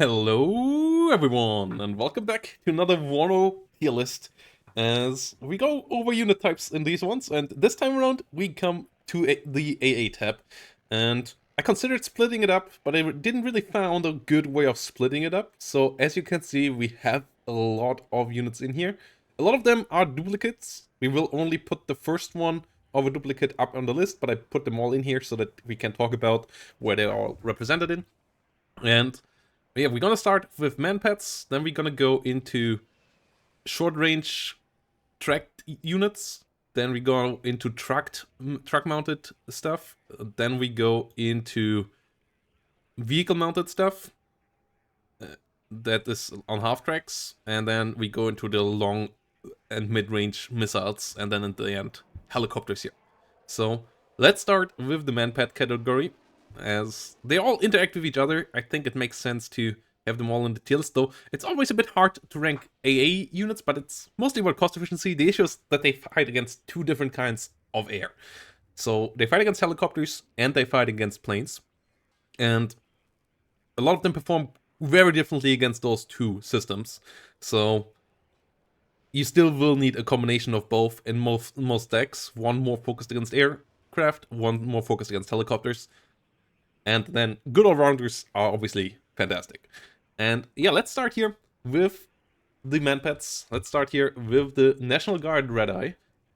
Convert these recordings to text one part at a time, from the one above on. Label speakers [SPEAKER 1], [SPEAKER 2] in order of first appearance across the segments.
[SPEAKER 1] Hello everyone, and welcome back to another WARNO tier list as we go over unit types in these ones, and this time around we come to the AA tab, and I considered splitting it up, but I didn't really found a good way of splitting it up. So as you can see, we have a lot of units in here. A lot of them are duplicates. We will only put the first one of a duplicate up on the list, but I put them all in here so that we can talk about where they're all represented in. And yeah, we're gonna start with Manpads, then we're gonna go into short-range tracked units, then we go into truck-mounted stuff, then we go into vehicle-mounted stuff, that is on half-tracks, and then we go into the long and mid-range missiles, and then in the end, helicopters here. So, let's start with the Manpad category. As they all interact with each other, I think it makes sense to have them all in the tier list, though it's always a bit hard to rank AA units, but it's mostly about cost efficiency. The issue is that they fight against two different kinds of air. So they fight against helicopters and they fight against planes. And a lot of them perform very differently against those two systems. So you still will need a combination of both in most decks. One more focused against aircraft, one more focused against helicopters. And then good all-rounders are obviously fantastic. And yeah, let's start here with the Manpads. Let's start here with the National Guard Red Eye.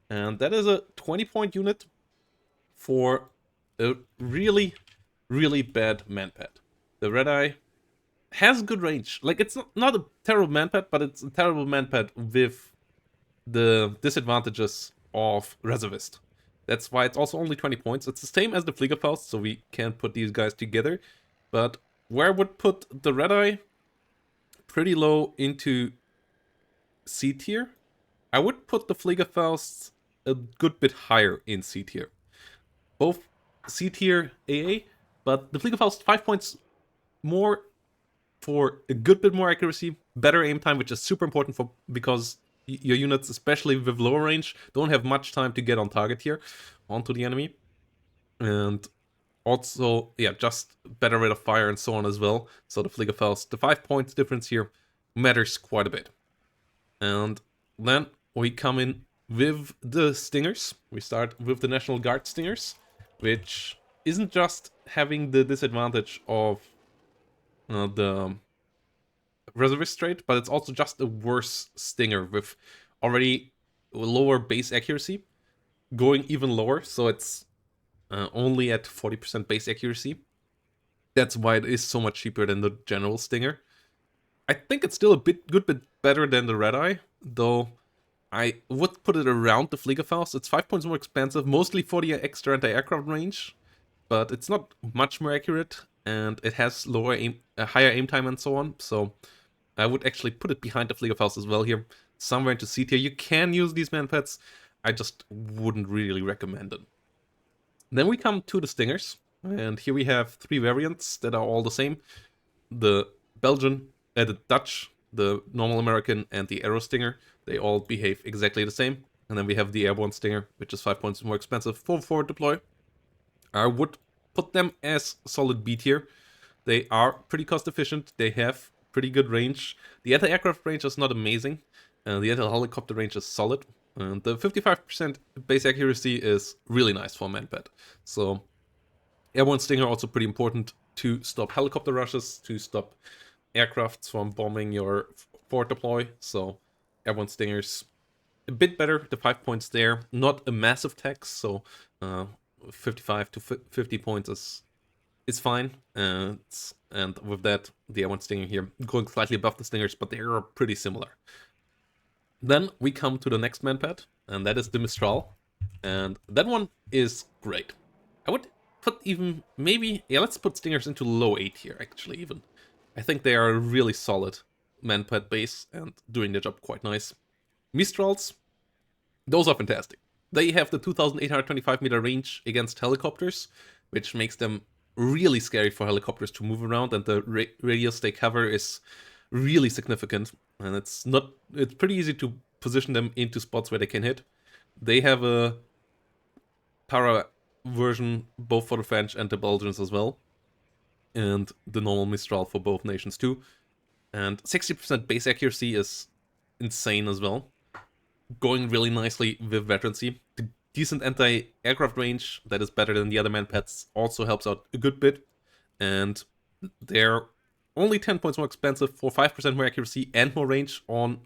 [SPEAKER 1] And that is a 20-point unit for a really, really bad Manpad. The Red Eye has good range. Like, it's not a terrible Manpad, but it's a terrible Manpad with the disadvantages of Reservist. That's why it's also only 20 points. It's the same as the Fliegerfaust, so we can't put these guys together. But where I would put the Red Eye pretty low into C tier, I would put the Fliegerfaust a good bit higher in C tier. Both C tier AA, but the Fliegerfaust 5 points more for a good bit more accuracy, better aim time, which is super important because your units, especially with lower range, don't have much time to get on target here, onto the enemy. And also, yeah, just better rate of fire and so on as well. So the Fliegerfaust, the 5 points difference here matters quite a bit. And then we come in with the Stingers. We start with the National Guard Stingers, which isn't just having the disadvantage of the Reservist trait, but it's also just a worse Stinger with already lower base accuracy, going even lower, so it's only at 40% base accuracy. That's why it is so much cheaper than the general Stinger. I think it's still a good bit better than the Red Eye, though I would put it around the Fliegerfaust. It's 5 points more expensive, mostly for the extra anti-aircraft range, but it's not much more accurate, and it has higher aim time and so on, so I would actually put it behind the Fliegerfaust as well here, somewhere into C tier. You can use these Manpads, I just wouldn't really recommend it. Then we come to the Stingers, and here we have 3 variants that are all the same. The Belgian, the Dutch, the normal American, and the Aero Stinger. They all behave exactly the same. And then we have the Airborne Stinger, which is 5 points more expensive for forward deploy. I would put them as solid B tier. They are pretty cost efficient, they have pretty good range. The anti-aircraft range is not amazing. The anti-helicopter range is solid. And the 55% base accuracy is really nice for a Manpad. So Airborne Stinger also pretty important to stop helicopter rushes, to stop aircrafts from bombing your forward deploy. So Airborne Stingers a bit better, the 5 points there. Not a massive tax, so 55 to 50 points is fine. And with that, the Airborne Stinger here going slightly above the Stingers, but they are pretty similar. Then we come to the next Manpad, and that is the Mistral. And that one is great. I would put even, maybe, yeah, let's put Stingers into low 8 here, actually, even. I think they are a really solid Manpad base and doing their job quite nice. Mistrals, those are fantastic. They have the 2,825 meter range against helicopters, which makes them really scary for helicopters to move around, and the radius they cover is really significant, and it's pretty easy to position them into spots where they can hit. They have a para version both for the French and the Belgians as well. and the normal Mistral for both nations too. And 60% base accuracy is insane as well. Going really nicely with veterancy. The decent anti-aircraft range that is better than the other Manpads also helps out a good bit. And they're only 10 points more expensive for 5% more accuracy and more range on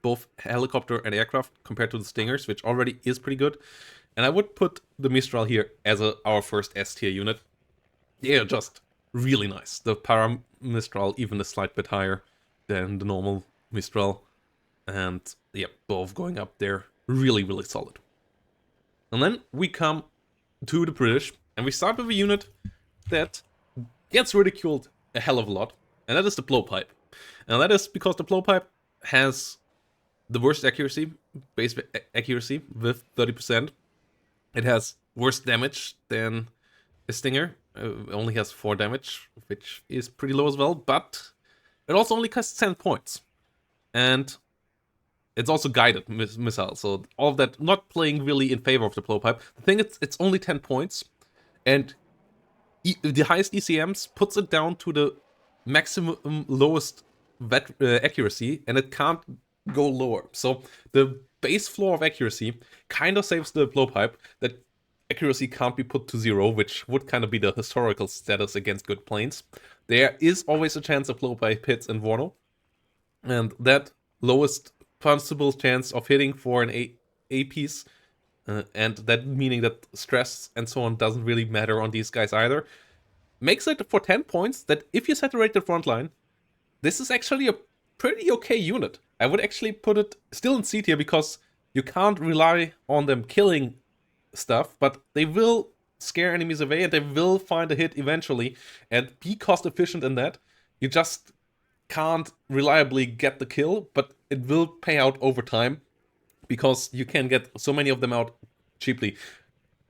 [SPEAKER 1] both helicopter and aircraft compared to the Stingers, which already is pretty good. And I would put the Mistral here as our first S tier unit. They are just really nice. The Para Mistral even a slight bit higher than the normal Mistral. And yeah, both going up there. Really, really solid. And then we come to the British, and we start with a unit that gets ridiculed a hell of a lot, and that is the Blowpipe. And that is because the Blowpipe has the worst accuracy, base accuracy, with 30%. It has worse damage than a Stinger. It only has 4 damage, which is pretty low as well, but it also only costs 10 points. And it's also guided missile, so all of that not playing really in favor of the Blowpipe. The thing is, it's only 10 points, and the highest ECMs puts it down to the maximum lowest accuracy, and it can't go lower. So the base floor of accuracy kind of saves the Blowpipe, that accuracy can't be put to 0, which would kind of be the historical status against good planes. There is always a chance of Blowpipe hits in WARNO, and that lowest possible chance of hitting for an A piece, and that meaning that stress and so on doesn't really matter on these guys either, makes it for 10 points that if you saturate the front line, this is actually a pretty okay unit. I would actually put it still in C tier because you can't rely on them killing stuff, but they will scare enemies away and they will find a hit eventually and be cost efficient in that. You just can't reliably get the kill, but it will pay out over time because you can get so many of them out cheaply.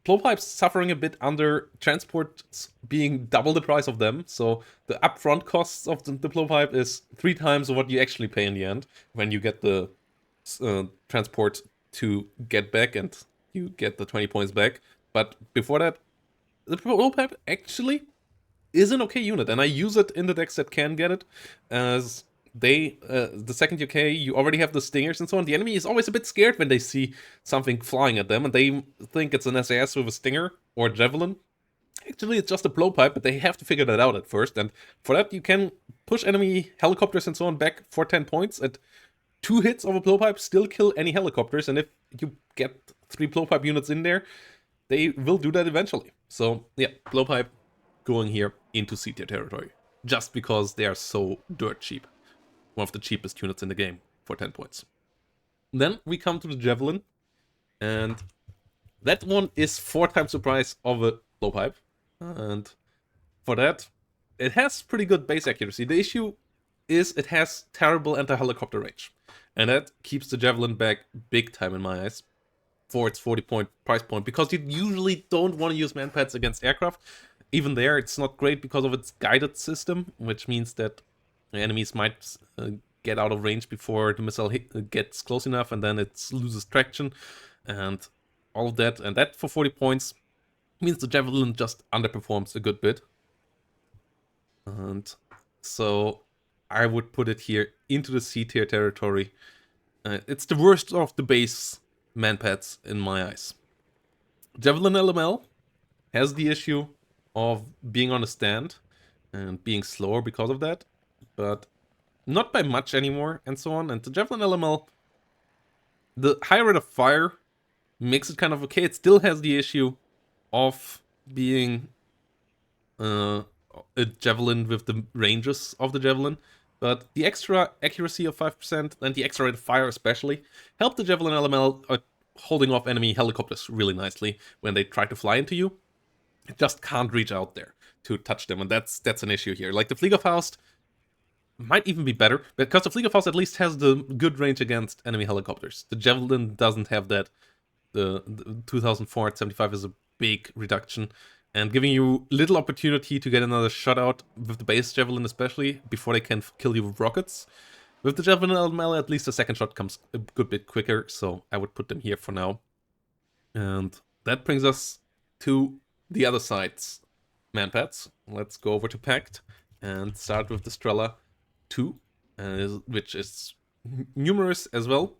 [SPEAKER 1] Blowpipes suffering a bit under transports being double the price of them, so the upfront costs of the Blowpipe is 3 times what you actually pay in the end when you get the transport to get back and you get the 20 points back. But before that, the Blowpipe actually is an okay unit, and I use it in the decks that can get it, as the second UK, you already have the Stingers and so on. The enemy is always a bit scared when they see something flying at them, and they think it's an SAS with a Stinger or a Javelin. Actually, it's just a Blowpipe, but they have to figure that out at first, and for that you can push enemy helicopters and so on back for 10 points, and 2 hits of a Blowpipe still kill any helicopters, and if you get 3 Blowpipe units in there, they will do that eventually. So yeah, Blowpipe going here into C tier territory, just because they are so dirt cheap. One of the cheapest units in the game for 10 points. Then we come to the Javelin, and that one is 4 times the price of a Blowpipe, and for that, it has pretty good base accuracy. The issue is it has terrible anti-helicopter range, and that keeps the Javelin back big time in my eyes for its 40-point price point, because you usually don't want to use Manpads against aircraft. Even there, it's not great because of its guided system, which means that enemies might get out of range before the missile gets close enough, and then it loses traction, and all of that. And that for 40 points means the Javelin just underperforms a good bit. And so I would put it here into the C tier territory. It's the worst of the base Manpads in my eyes. Javelin LML has the issue of being on a stand and being slower because of that, but not by much anymore and so on. And the Javelin LML, the higher rate of fire makes it kind of okay. It still has the issue of being a Javelin with the ranges of the Javelin, but the extra accuracy of 5% and the extra rate of fire especially help the Javelin LML holding off enemy helicopters really nicely when they try to fly into you. It just can't reach out there to touch them, and that's an issue here. Like the Fliegerfaust might even be better, because the Fliegerfaust at least has the good range against enemy helicopters. The Javelin doesn't have that. The 2475 is a big reduction, and giving you little opportunity to get another shutout with the base Javelin especially, before they can kill you with rockets. With the Javelin LML, at least the second shot comes a good bit quicker, so I would put them here for now. And that brings us to the other sides Manpads. Let's go over to Pact and start with the Strela 2, which is numerous as well.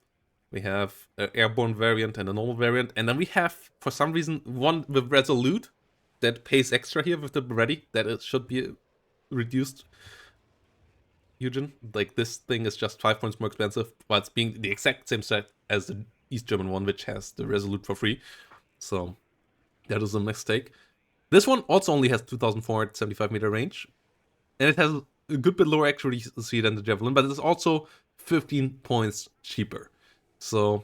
[SPEAKER 1] We have an airborne variant and a normal variant, and then we have, for some reason, one with Resolute that pays extra here with the Ready, that it should be reduced. Eugen, like this thing is just 5 points more expensive, while it's being the exact same set as the East German one, which has the Resolute for free. So that is a mistake. This one also only has 2,475 meter range, and it has a good bit lower accuracy than the Javelin, but it's also 15 points cheaper. So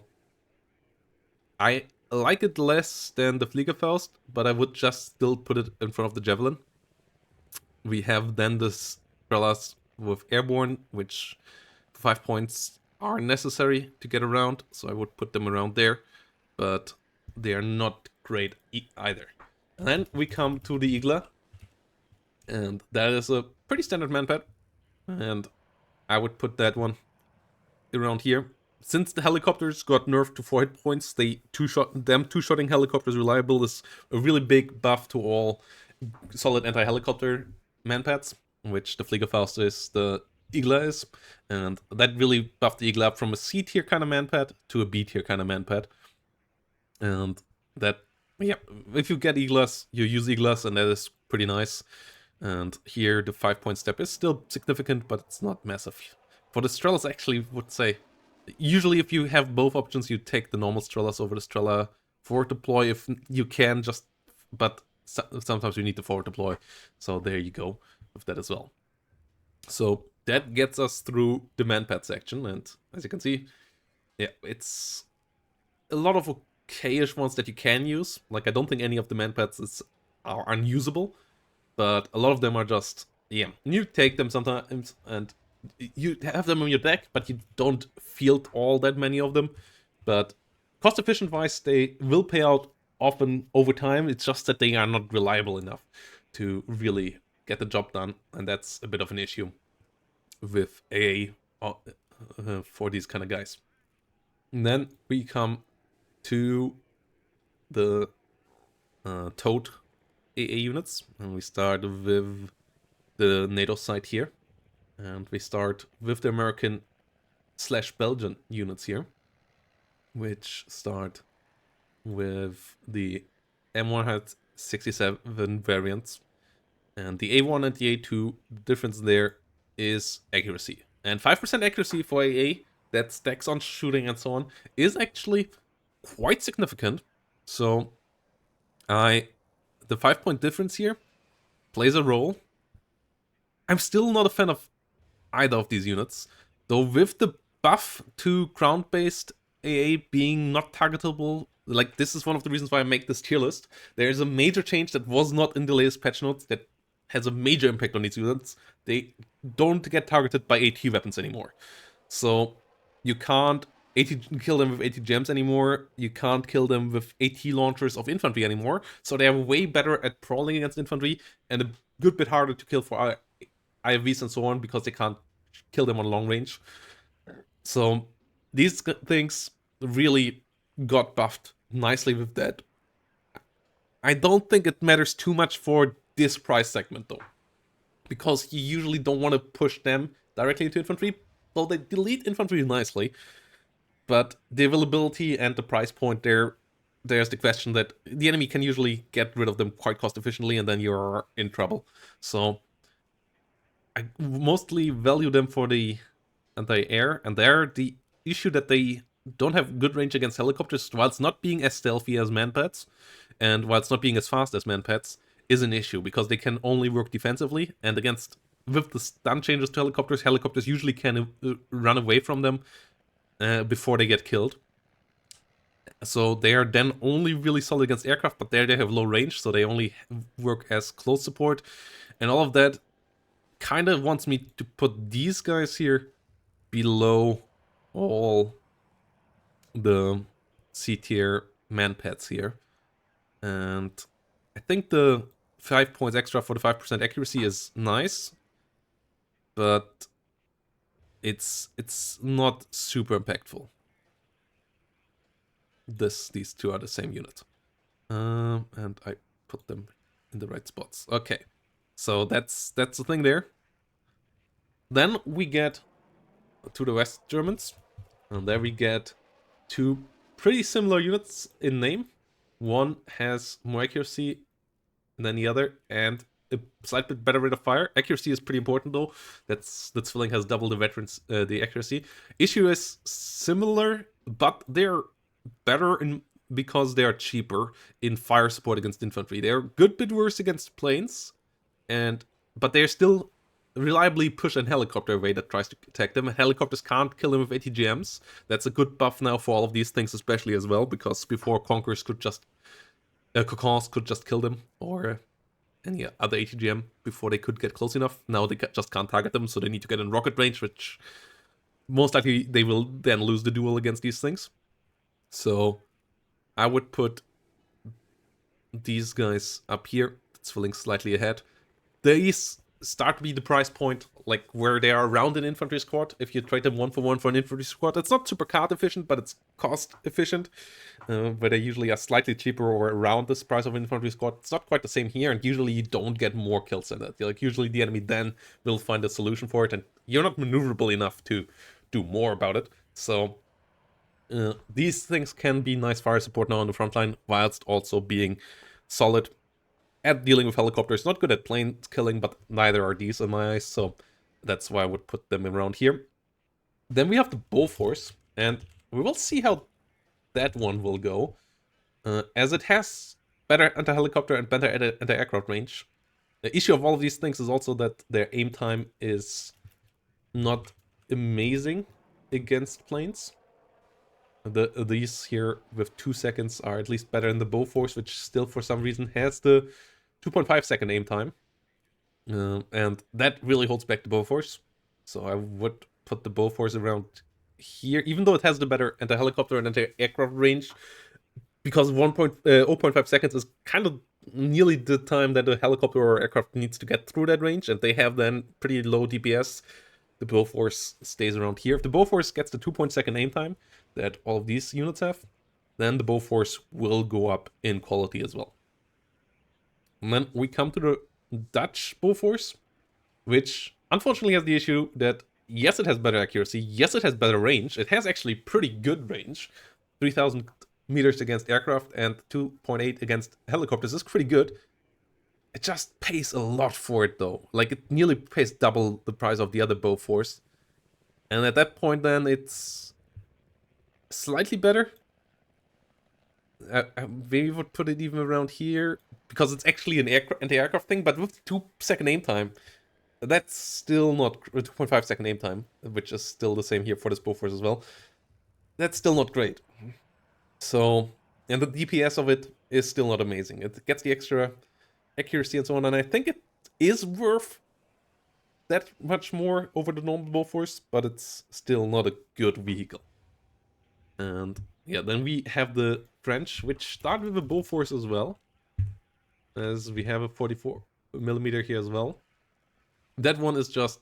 [SPEAKER 1] I like it less than the Fliegerfaust, but I would just still put it in front of the Javelin. We have then this Strelas with Airborne, which 5 points are necessary to get around, so I would put them around there, but they are not great either. And then we come to the Igla, and that is a pretty standard manpad, and I would put that one around here. Since the helicopters got nerfed to 4 hit points, two-shotting helicopters reliable is a really big buff to all solid anti-helicopter manpads, which the Fliegerfaust is, the Igla is, and that really buffed the Igla up from a C tier kind of manpad to a B tier kind of manpad. And that, yeah, if you get Iglas, you use Iglas, and that is pretty nice. And here the 5-point step is still significant, but it's not massive. For the Strelas, actually would say, usually if you have both options, you take the normal Strelas over the Strela forward deploy if you can, but sometimes you need to forward deploy. So there you go with that as well. So that gets us through the manpad section, and as you can see, yeah, it's a lot of okayish ones that you can use. Like, I don't think any of the manpads are unusable, but a lot of them are just, yeah, you take them sometimes and you have them in your deck, but you don't field all that many of them. But cost efficient wise, they will pay out often over time. It's just that they are not reliable enough to really get the job done, and that's a bit of an issue with AA for these kind of guys. And then we come to the Toad AA units, and we start with the NATO side here, and we start with the American/Belgian units here, which start with the M167 variants, and the A1 and the A2. The difference there is accuracy, and 5% accuracy for AA that stacks on shooting and so on is actually quite significant. So the 5-point difference here plays a role. I'm still not a fan of either of these units, though with the buff to ground-based AA being not targetable, like this is one of the reasons why I make this tier list. There is a major change that was not in the latest patch notes that has a major impact on these units. They don't get targeted by AT weapons anymore. So you can't kill them with AT gems anymore. You can't kill them with AT launchers of infantry anymore. So they are way better at prowling against infantry and a good bit harder to kill for IFVs and so on, because they can't kill them on long range. So these things really got buffed nicely with that. I don't think it matters too much for this price segment though, because you usually don't want to push them directly into infantry, though they delete infantry nicely. But the availability and the price point there's the question that the enemy can usually get rid of them quite cost efficiently, and then you're in trouble. So I mostly value them for the anti-air, and they're the issue that they don't have good range against helicopters, whilst not being as stealthy as manpads, and whilst not being as fast as manpads, is an issue, because they can only work defensively, and with the stun changes to helicopters usually can run away from them before they get killed. So they are then only really solid against aircraft, but there they have low range, so they only work as close support, and all of that kind of wants me to put these guys here below all the C tier manpads here. And I think the 5 points extra for the 5% accuracy is nice, but it's not super impactful. These two are the same unit. And I put them in the right spots. Okay, so that's the thing there. Then we get to the West Germans, and there we get two pretty similar units in name. One has more accuracy than the other, and a slight bit better rate of fire. Accuracy is pretty important though. That Zwilling has double the veterans, the accuracy. Issue is similar, but they're better in because they are cheaper in fire support against infantry. They're a good bit worse against planes, but they're still reliably push an helicopter away that tries to attack them. Helicopters can't kill them with ATGMs. That's a good buff now for all of these things, especially as well, because before Conquerors could just Cocons could just kill them, or any other ATGM before they could get close enough. Now they just can't target them, so they need to get in rocket range, which most likely they will then lose the duel against these things. So I would put these guys up here. Zwilling slightly ahead. These start to be the price point, like where they are around an infantry squad. If you trade them 1-for-1 for an infantry squad, it's not super card efficient, but it's cost efficient. Where they usually are slightly cheaper or around this price of an infantry squad. It's not quite the same here, and usually you don't get more kills than that. Like usually the enemy then will find a solution for it, and you're not maneuverable enough to do more about it. So these things can be nice fire support now on the front line, whilst also being solid at dealing with helicopters. Not good at plane killing, but neither are these in my eyes, so that's why I would put them around here. Then we have the Bofors, and we will see how that one will go, as it has better anti-helicopter and better anti-aircraft range. The issue of all of these things is also that their aim time is not amazing against planes. These here with 2 seconds are at least better than the Bofors, which still for some reason has the 2.5 second aim time. And that really holds back the Bofors. So I would put the Bofors around here, even though it has the better anti-helicopter and anti-aircraft range, because 0.5 seconds is kind of nearly the time that a helicopter or aircraft needs to get through that range, and they have then pretty low DPS. The Bofors stays around here. If the Bofors gets the 2.2 aim time that all of these units have, then the Bofors will go up in quality as well. And then we come to the Dutch Bofors, which unfortunately has the issue that, yes, it has better accuracy, yes, it has better range, it has actually pretty good range. 3,000 meters against aircraft and 2.8 against helicopters is pretty good. It just pays a lot for it though. Like it nearly pays double the price of the other Bofors. And at that point then it's slightly better. Maybe would put it even around here, because it's actually an anti-aircraft thing, but with 2 second aim time, that's still not 2.5 second aim time, which is still the same here for this Bofors as well. That's still not great. So, and the DPS of it is still not amazing. It gets the extra accuracy and so on, and I think it is worth that much more over the normal Bofors, but it's still not a good vehicle. And yeah, then we have the French, which start with a Bofors as well, as we have a 44mm here as well. That one is just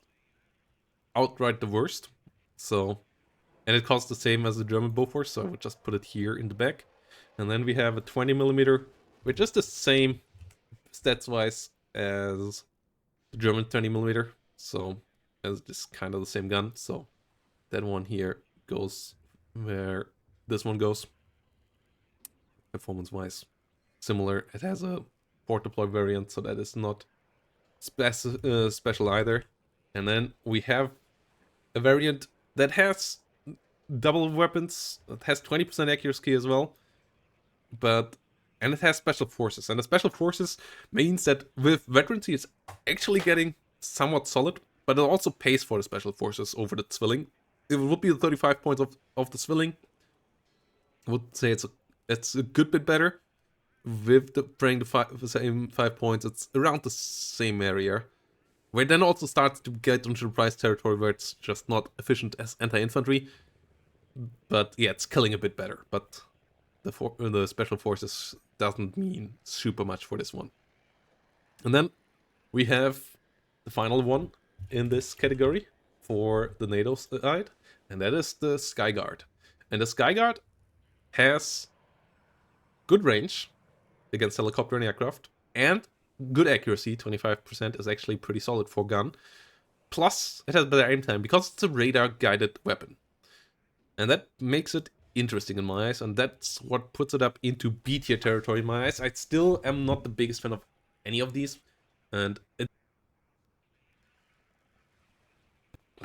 [SPEAKER 1] outright the worst. So, and it costs the same as the German Bofors, so I would just put it here in the back. And then we have a 20mm, which is the same stats-wise as the German 20mm. So, as just kind of the same gun. So, that one here goes where this one goes. Performance-wise, similar. It has a port deploy variant, so that is not special either. And then we have a variant that has double weapons. It has 20% accuracy as well, and it has special forces. And the special forces means that with veterancy, it's actually getting somewhat solid, but it also pays for the special forces over the Zwilling. It would be the 35 points of the Zwilling. I would say it's a good bit better. With paying the same 5 points, it's around the same area. Where it then also starts to get into the price territory where it's just not efficient as anti-infantry. But yeah, it's killing a bit better. But the special forces doesn't mean super much for this one. And then we have the final one in this category for the NATO side, and that is the Skyguard. And the Skyguard has good range against helicopter and aircraft, and good accuracy, 25% is actually pretty solid for gun. Plus, it has better aim time because it's a radar-guided weapon. And that makes it interesting in my eyes, and that's what puts it up into B tier territory in my eyes. I still am not the biggest fan of any of these, but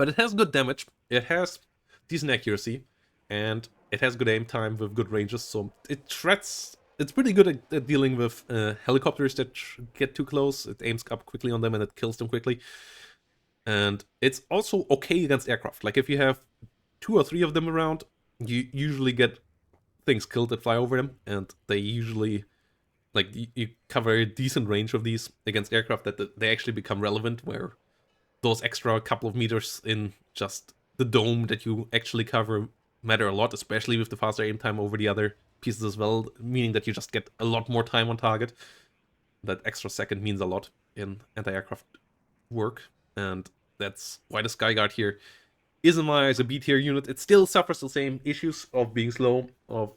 [SPEAKER 1] it has good damage, it has decent accuracy, and it has good aim time with good ranges, so it shreds. It's pretty good at dealing with helicopters that get too close. It aims up quickly on them and it kills them quickly. And it's also okay against aircraft. Like if you have 2 or 3 of them around, you usually get things killed that fly over them, and they usually, like, you cover a decent range of these against aircraft that they actually become relevant, where those extra couple of meters in just the dome that you actually cover matter a lot, especially with the faster aim time over the other pieces as well, meaning that you just get a lot more time on target. That extra second means a lot in anti-aircraft work, and that's why the Skyguard here is in my eyes a B tier unit. It still suffers the same issues of being slow, of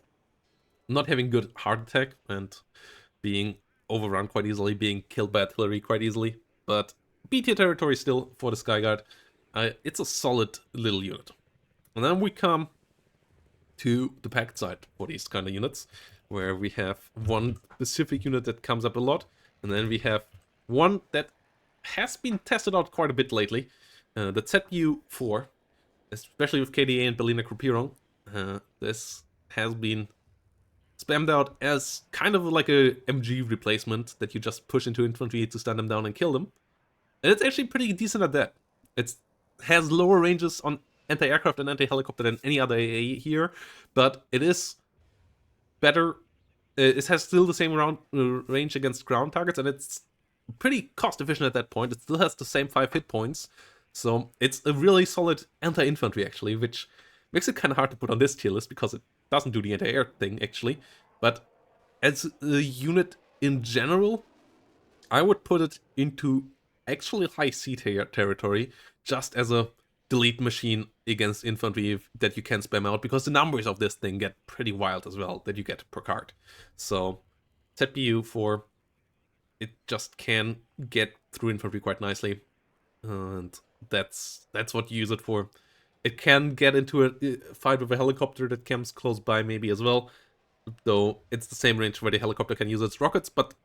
[SPEAKER 1] not having good heart attack, and being overrun quite easily, being killed by artillery quite easily. But B tier territory still for the Skyguard. It's a solid little unit. And then we come to the packed side for these kind of units, where we have one specific unit that comes up a lot, and then we have one that has been tested out quite a bit lately, the ZU-4, especially with KDA and Berliner Gruppierung. This has been spammed out as kind of like a MG replacement that you just push into infantry to stun them down and kill them. And it's actually pretty decent at that. It has lower ranges on anti-aircraft and anti-helicopter than any other AA here, but it is better. It has still the same range against ground targets, and it's pretty cost efficient at that point. It still has the same 5 hit points, so it's a really solid anti-infantry actually, which makes it kind of hard to put on this tier list because it doesn't do the anti-air thing actually. But as a unit in general, I would put it into actually high C tier territory, just as a delete machine against infantry that you can spam out, because the numbers of this thing get pretty wild as well that you get per card. So ZU-4, it just can get through infantry quite nicely, and that's what you use it for. It can get into a fight with a helicopter that comes close by maybe as well, though it's the same range where the helicopter can use its rockets. But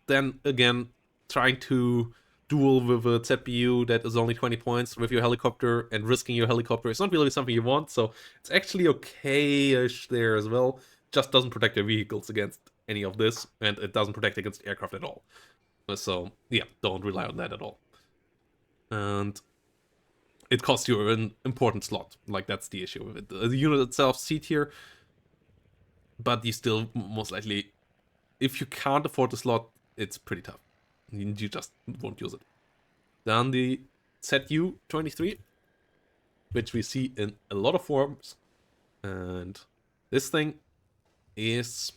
[SPEAKER 1] then again, trying to duel with a ZPU that is only 20 points with your helicopter and risking your helicopter is not really something you want, so it's actually okay-ish there as well. Just doesn't protect your vehicles against any of this, and it doesn't protect against aircraft at all. So yeah, don't rely on that at all. And it costs you an important slot. Like, that's the issue with it. The unit itself, C tier, but you still most likely, if you can't afford the slot, it's pretty tough. You just won't use it. Then the ZU-23, which we see in a lot of forms, and this thing is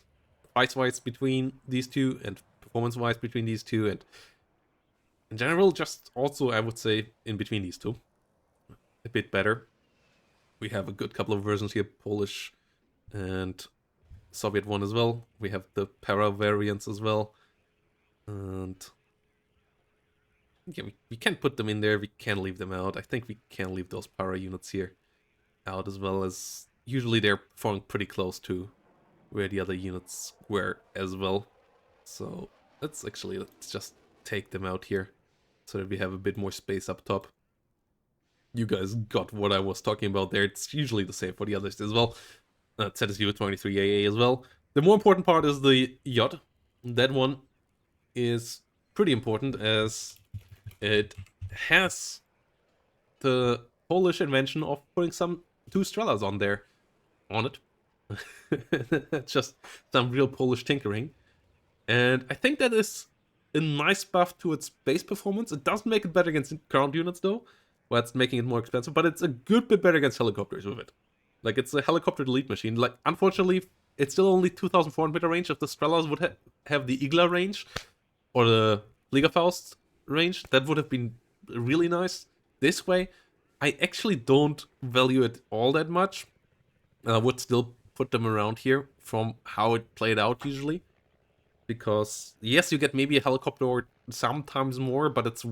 [SPEAKER 1] price-wise between these two and performance-wise between these two, and in general just also, I would say, in between these two. A bit better. We have a good couple of versions here, Polish and Soviet one as well. We have the para variants as well, and yeah, we can put them in there, we can leave them out. I think we can leave those para units here out as well, as usually they're performing pretty close to where the other units were as well. So let's just take them out here so that we have a bit more space up top. You guys got what I was talking about there. It's usually the same for the others as well. ZSU-23AA as well. The more important part is the yacht. That one is pretty important, as it has the Polish invention of putting some 2 Strelas on it. Just some real Polish tinkering. And I think that is a nice buff to its base performance. It doesn't make it better against ground units though, well, it's making it more expensive, but it's a good bit better against helicopters with it. Like, it's a helicopter delete machine. Like, unfortunately, it's still only 2,400 meter range. If the Strelas would have the Igla range, or the Fliegerfaust range, that would have been really nice. This way, I actually don't value it all that much. I would still put them around here from how it played out usually. because yes, you get maybe a helicopter or sometimes more, but it's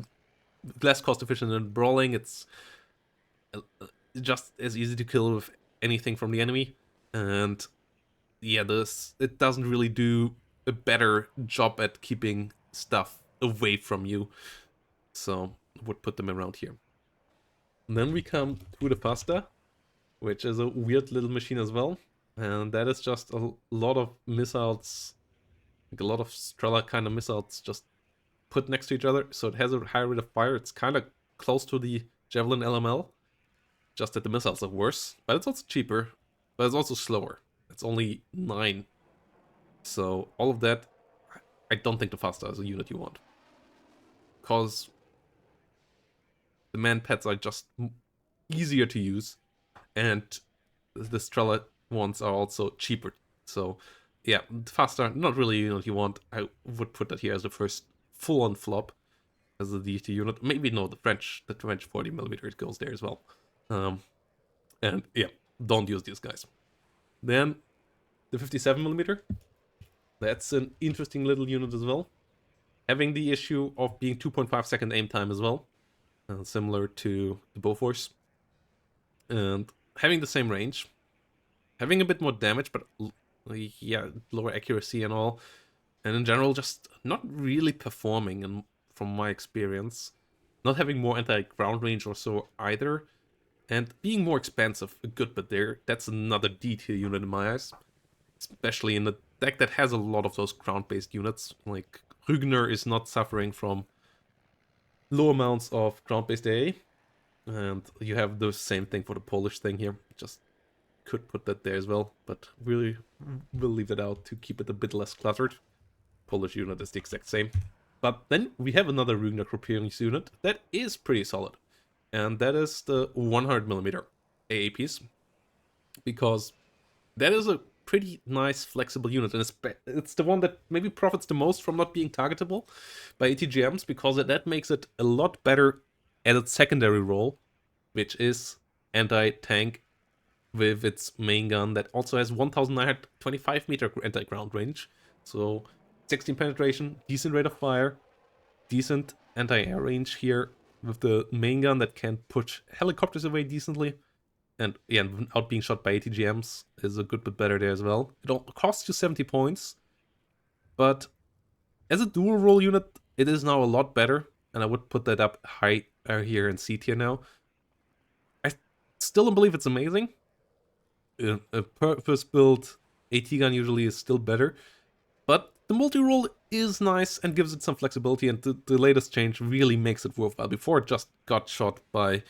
[SPEAKER 1] less cost efficient than brawling. It's just as easy to kill with anything from the enemy, and yeah, this it doesn't really do a better job at keeping stuff away from you. So would put them around here. And then we come to the pasta, which is a weird little machine as well. And that is just a lot of missiles, like a lot of Strela kind of missiles just put next to each other. So it has a high rate of fire. It's kind of close to the Javelin LML, just that the missiles are worse. But it's also cheaper, but it's also slower. It's only 9. So all of that, I don't think the Fasta is a unit you want. Because the Manpads are just easier to use, and the Strela ones are also cheaper. So yeah, faster, not really a unit you want. I would put that here as the first full-on flop as a DT unit. Maybe no, the French 40mm goes there as well. And yeah, don't use these guys. Then the 57mm, that's an interesting little unit as well. Having the issue of being 2.5 second aim time as well, similar to the Bofors. And having the same range, having a bit more damage, but yeah, lower accuracy and all. And in general, just not really performing, and from my experience. Not having more anti-ground range or so either. And being more expensive a good bit there. That's another D tier unit in my eyes. Especially in a deck that has a lot of those ground-based units. Like, Rügner is not suffering from low amounts of ground-based AA. And you have the same thing for the Polish thing here. Just could put that there as well, but really will leave it out to keep it a bit less cluttered. Polish unit is the exact same. But then we have another Rügner Gruppierungs unit that is pretty solid. And that is the 100mm AA piece. Because that is a pretty nice flexible unit, and it's the one that maybe profits the most from not being targetable by ATGMs, because that makes it a lot better at its secondary role, which is anti-tank with its main gun that also has 1925 meter anti-ground range. So 16 penetration, decent rate of fire, decent anti-air range here with the main gun that can push helicopters away decently. And yeah, without being shot by ATGMs is a good bit better there as well. It all costs you 70 points, but as a dual role unit, it is now a lot better, and I would put that up high here in C tier now. I still don't believe it's amazing. A purpose-built AT gun usually is still better, but the multi-role is nice and gives it some flexibility, and the latest change really makes it worthwhile. Before it just got shot by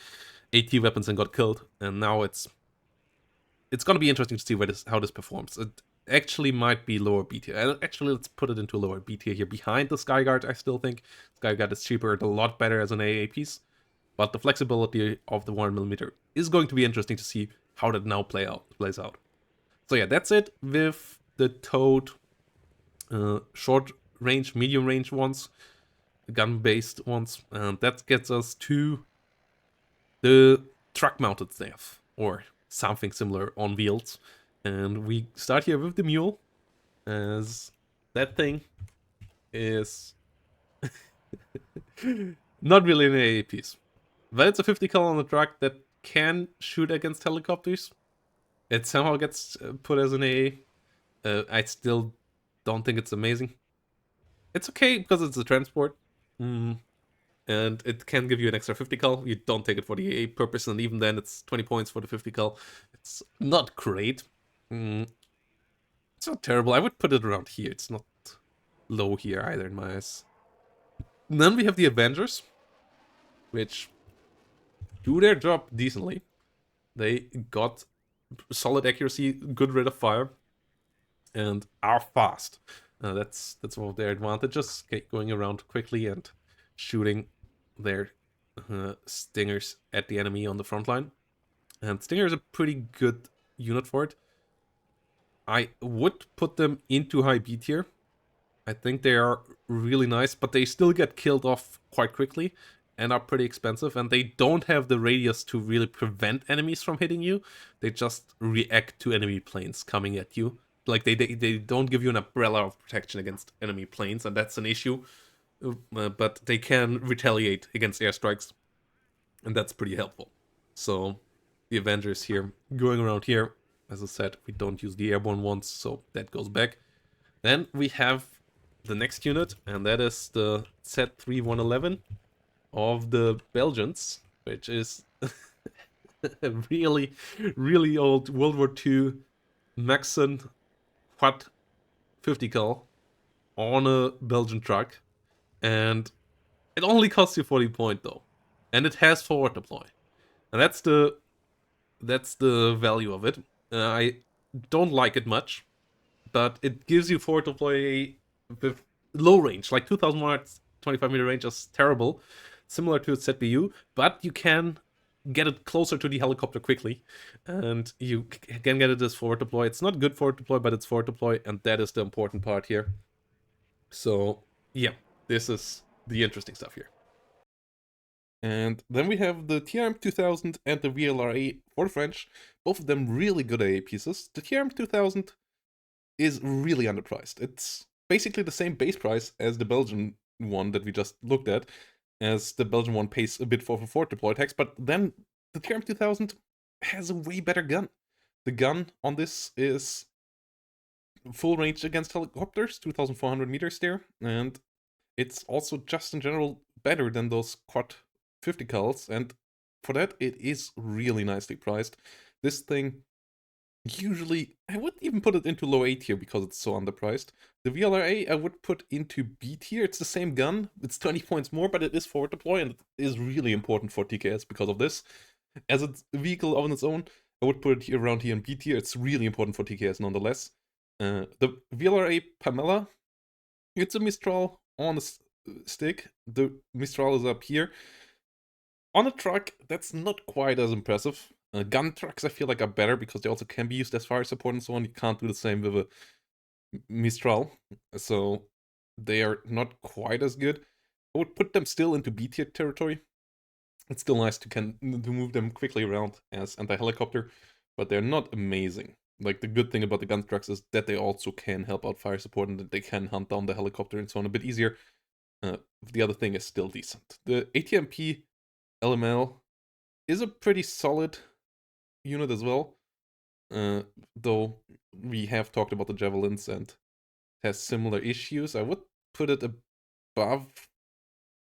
[SPEAKER 1] AT weapons and got killed, and now it's gonna be interesting to see how this performs. It actually might be lower B tier. Actually, let's put it into lower B tier here, behind the Skyguard. I still think Skyguard is cheaper, a lot better as an AA piece, but the flexibility of the 1mm is going to be interesting to see how that now plays out. So yeah, that's it with the towed short range, medium range ones, gun-based ones, and that gets us to the truck-mounted staff, or something similar on wheels. And we start here with the mule, as that thing is not really an AA piece. But it's a 50 cal on the truck that can shoot against helicopters. It somehow gets put as an AA. I still don't think it's amazing. It's okay because it's a transport. And it can give you an extra 50 cal. You don't take it for the AA purpose, and even then it's 20 points for the 50 cal. It's not great. It's not terrible. I would put it around here. It's not low here either in my eyes. And then we have the Avengers, which do their job decently. They got solid accuracy, good rate of fire, and are fast. That's one of their advantages, going around quickly and shooting their stingers at the enemy on the front line. And Stinger is a pretty good unit for it. I would put them into high B tier. I think they are really nice, but they still get killed off quite quickly and are pretty expensive, and they don't have the radius to really prevent enemies from hitting you. They just react to enemy planes coming at you, like they don't give you an umbrella of protection against enemy planes, and that's an issue. But they can retaliate against airstrikes, and that's pretty helpful. So the Avengers here going around here. As I said, we don't use the airborne ones, so that goes back. Then we have the next unit, and that is the Z3111 of the Belgians, which is a really, really old World War II Maxon quad 50 cal on a Belgian truck, and it only costs you 40 point though, and it has forward deploy, and that's the value of it. I don't like it much, but it gives you forward deploy with low range, like 2,000 yards, 25-meter range is terrible, similar to ZBU, but you can get it closer to the helicopter quickly, and you can get it as forward deploy. It's not good forward deploy, but it's forward deploy, and that is the important part here. So yeah, this is the interesting stuff here. And then we have the TRM-2000 and the VLRA for the French, both of them really good AA pieces. The TRM-2000 is really underpriced. It's basically the same base price as the Belgian one that we just looked at, as the Belgian one pays a bit for forward deploy attacks, but then the TRM-2000 has a way better gun. The gun on this is full range against helicopters, 2,400 meters there, and it's also just in general better than those quad 50 cals, and for that it is really nicely priced. This thing usually, I wouldn't even put it into low A tier because it's so underpriced. The VLRA I would put into B tier. It's the same gun, it's 20 points more, but it is forward deploy, and it is really important for TKS because of this. As a vehicle on its own, I would put it around here in B tier. It's really important for TKS nonetheless. The VLRA Pamela, it's a Mistral on a stick. The Mistral is up here. On a truck, that's not quite as impressive. Gun trucks, I feel like, are better because they also can be used as fire support and so on. You can't do the same with a Mistral, so they are not quite as good. I would put them still into B tier territory. It's still nice to move them quickly around as anti-helicopter, but they're not amazing. Like, the good thing about the gun trucks is that they also can help out fire support and that they can hunt down the helicopter and so on a bit easier. The other thing is still decent. The ATMP LML is a pretty solid unit as well, though we have talked about the Javelins and it has similar issues. I would put it above,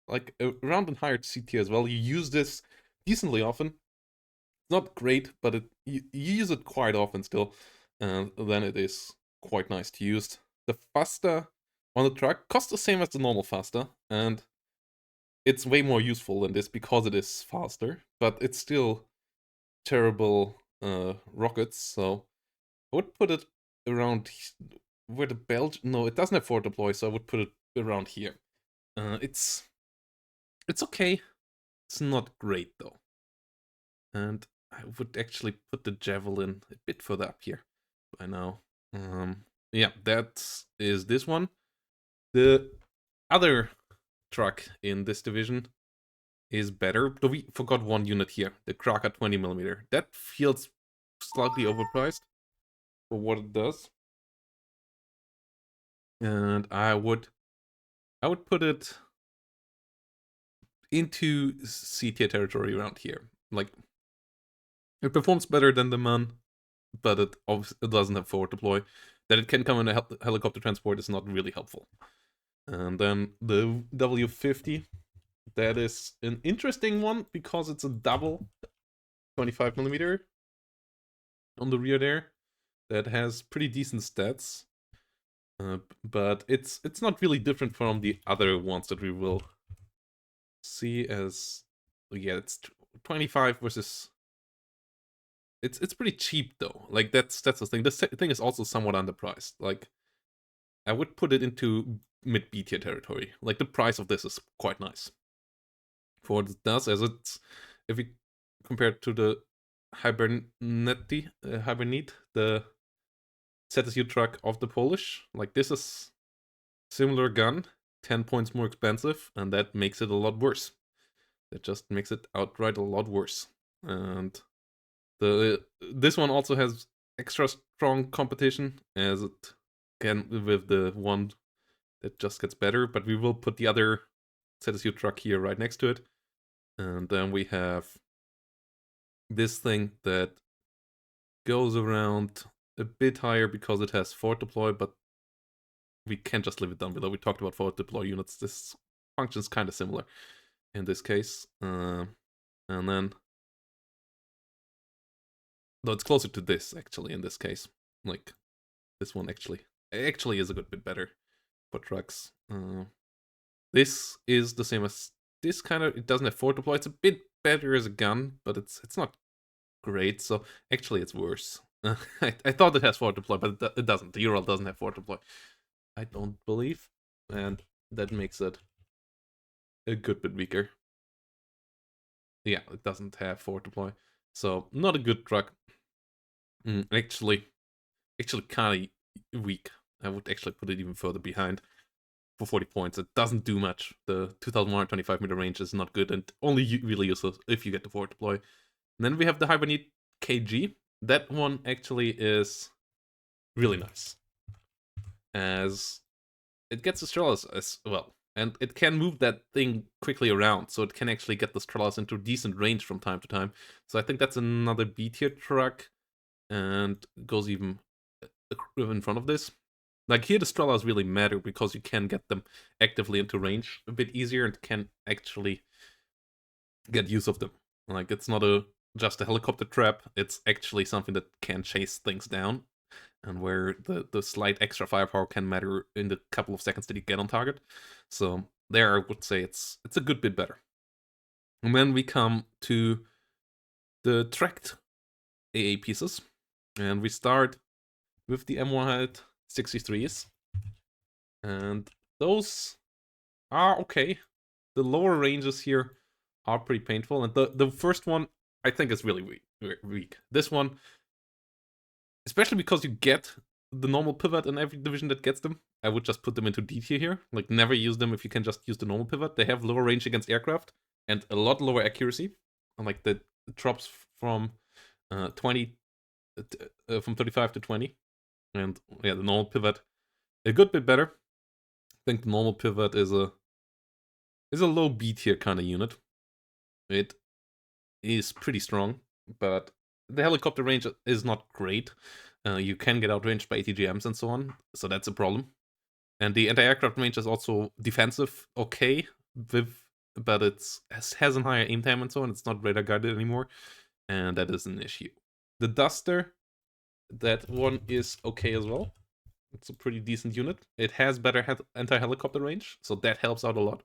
[SPEAKER 1] like around and higher C tier as well. You use this decently often. It's not great, but you use it quite often still, and then it is quite nice to use. The Faster on the truck costs the same as the normal Faster, and it's way more useful than this because it is faster, but it's still terrible rockets, so I would put it around where the Belgian... No, it doesn't have forward deploy, so I would put it around here. It's okay. It's not great, though. And I would actually put the Javelin a bit further up here by now. Yeah, that is this one. The other truck in this division is better. Though we forgot one unit here, the Kraka 20mm. That feels slightly overpriced for what it does. And I would put it into C tier territory around here. Like, it performs better than the MAN, but it doesn't have forward deploy. That it can come in a helicopter transport is not really helpful. And then the W50, that is an interesting one because it's a double 25mm on the rear there that has pretty decent stats, but it's not really different from the other ones that we will see. As, yeah, it's 25 versus... It's pretty cheap though. Like, that's the thing. This thing is also somewhat underpriced. Like, I would put it into mid B tier territory. Like, the price of this is quite nice for what it does, as it's, if we compare it to the Hibernite, the ZSU truck of the Polish, like, this is similar gun, 10 points more expensive, and that makes it a lot worse. That just makes it outright a lot worse. And this one also has extra strong competition as it can with the one that just gets better, but we will put the other ZSU truck here right next to it. And then we have this thing that goes around a bit higher because it has forward deploy, but we can't just leave it down below. We talked about forward deploy units. This functions kind of similar in this case. And then, no, it's closer to this actually in this case. Like this one actually is a good bit better for trucks. This is the same as this kind of. It doesn't have forward deploy. It's a bit better as a gun, but it's not great. So actually, it's worse. I thought it has forward deploy, but it doesn't. The Ural doesn't have forward deploy. I don't believe, and that makes it a good bit weaker. Yeah, it doesn't have forward deploy, so not a good truck. Actually, kind of weak. I would actually put it even further behind for 40 points. It doesn't do much. The 2,125 meter range is not good and only really useless if you get the forward deploy. And then we have the Hibernate KG. That one actually is really nice, as it gets the Strellas as well. And it can move that thing quickly around, so it can actually get the Strellas into decent range from time to time. So I think that's another B tier truck, and goes even in front of this. Like here, the Strellas really matter because you can get them actively into range a bit easier and can actually get use of them. Like it's not just a helicopter trap; it's actually something that can chase things down, and where the slight extra firepower can matter in the couple of seconds that you get on target. So there, I would say it's a good bit better. And then we come to the tracked AA pieces, and we start with the M163s, and those are okay. The lower ranges here are pretty painful, and the first one I think is really weak. This one, especially because you get the normal pivot in every division that gets them, I would just put them into D tier here. Like, never use them if you can just use the normal pivot. They have lower range against aircraft and a lot lower accuracy. And like the drops from 20 from 35 to 20, and yeah, the normal pivot a good bit better. I think the normal pivot is a low B tier kind of unit. It is pretty strong, but the helicopter range is not great. You can get outranged by ATGMs and so on, so that's a problem. And the anti-aircraft range is also defensive, okay, but it has a higher aim time and so on. It's not radar guided anymore, and that is an issue. The Duster, that one is okay as well. It's a pretty decent unit. It has better anti-helicopter range, so that helps out a lot.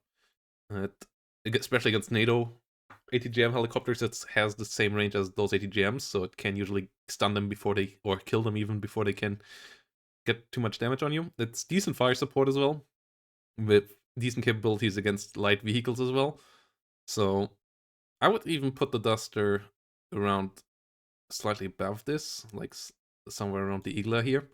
[SPEAKER 1] Especially against NATO ATGM helicopters, it has the same range as those ATGMs, so it can usually stun them or kill them even before they can get too much damage on you. It's decent fire support as well, with decent capabilities against light vehicles as well. So I would even put the Duster around slightly above this, like somewhere around the Igla here.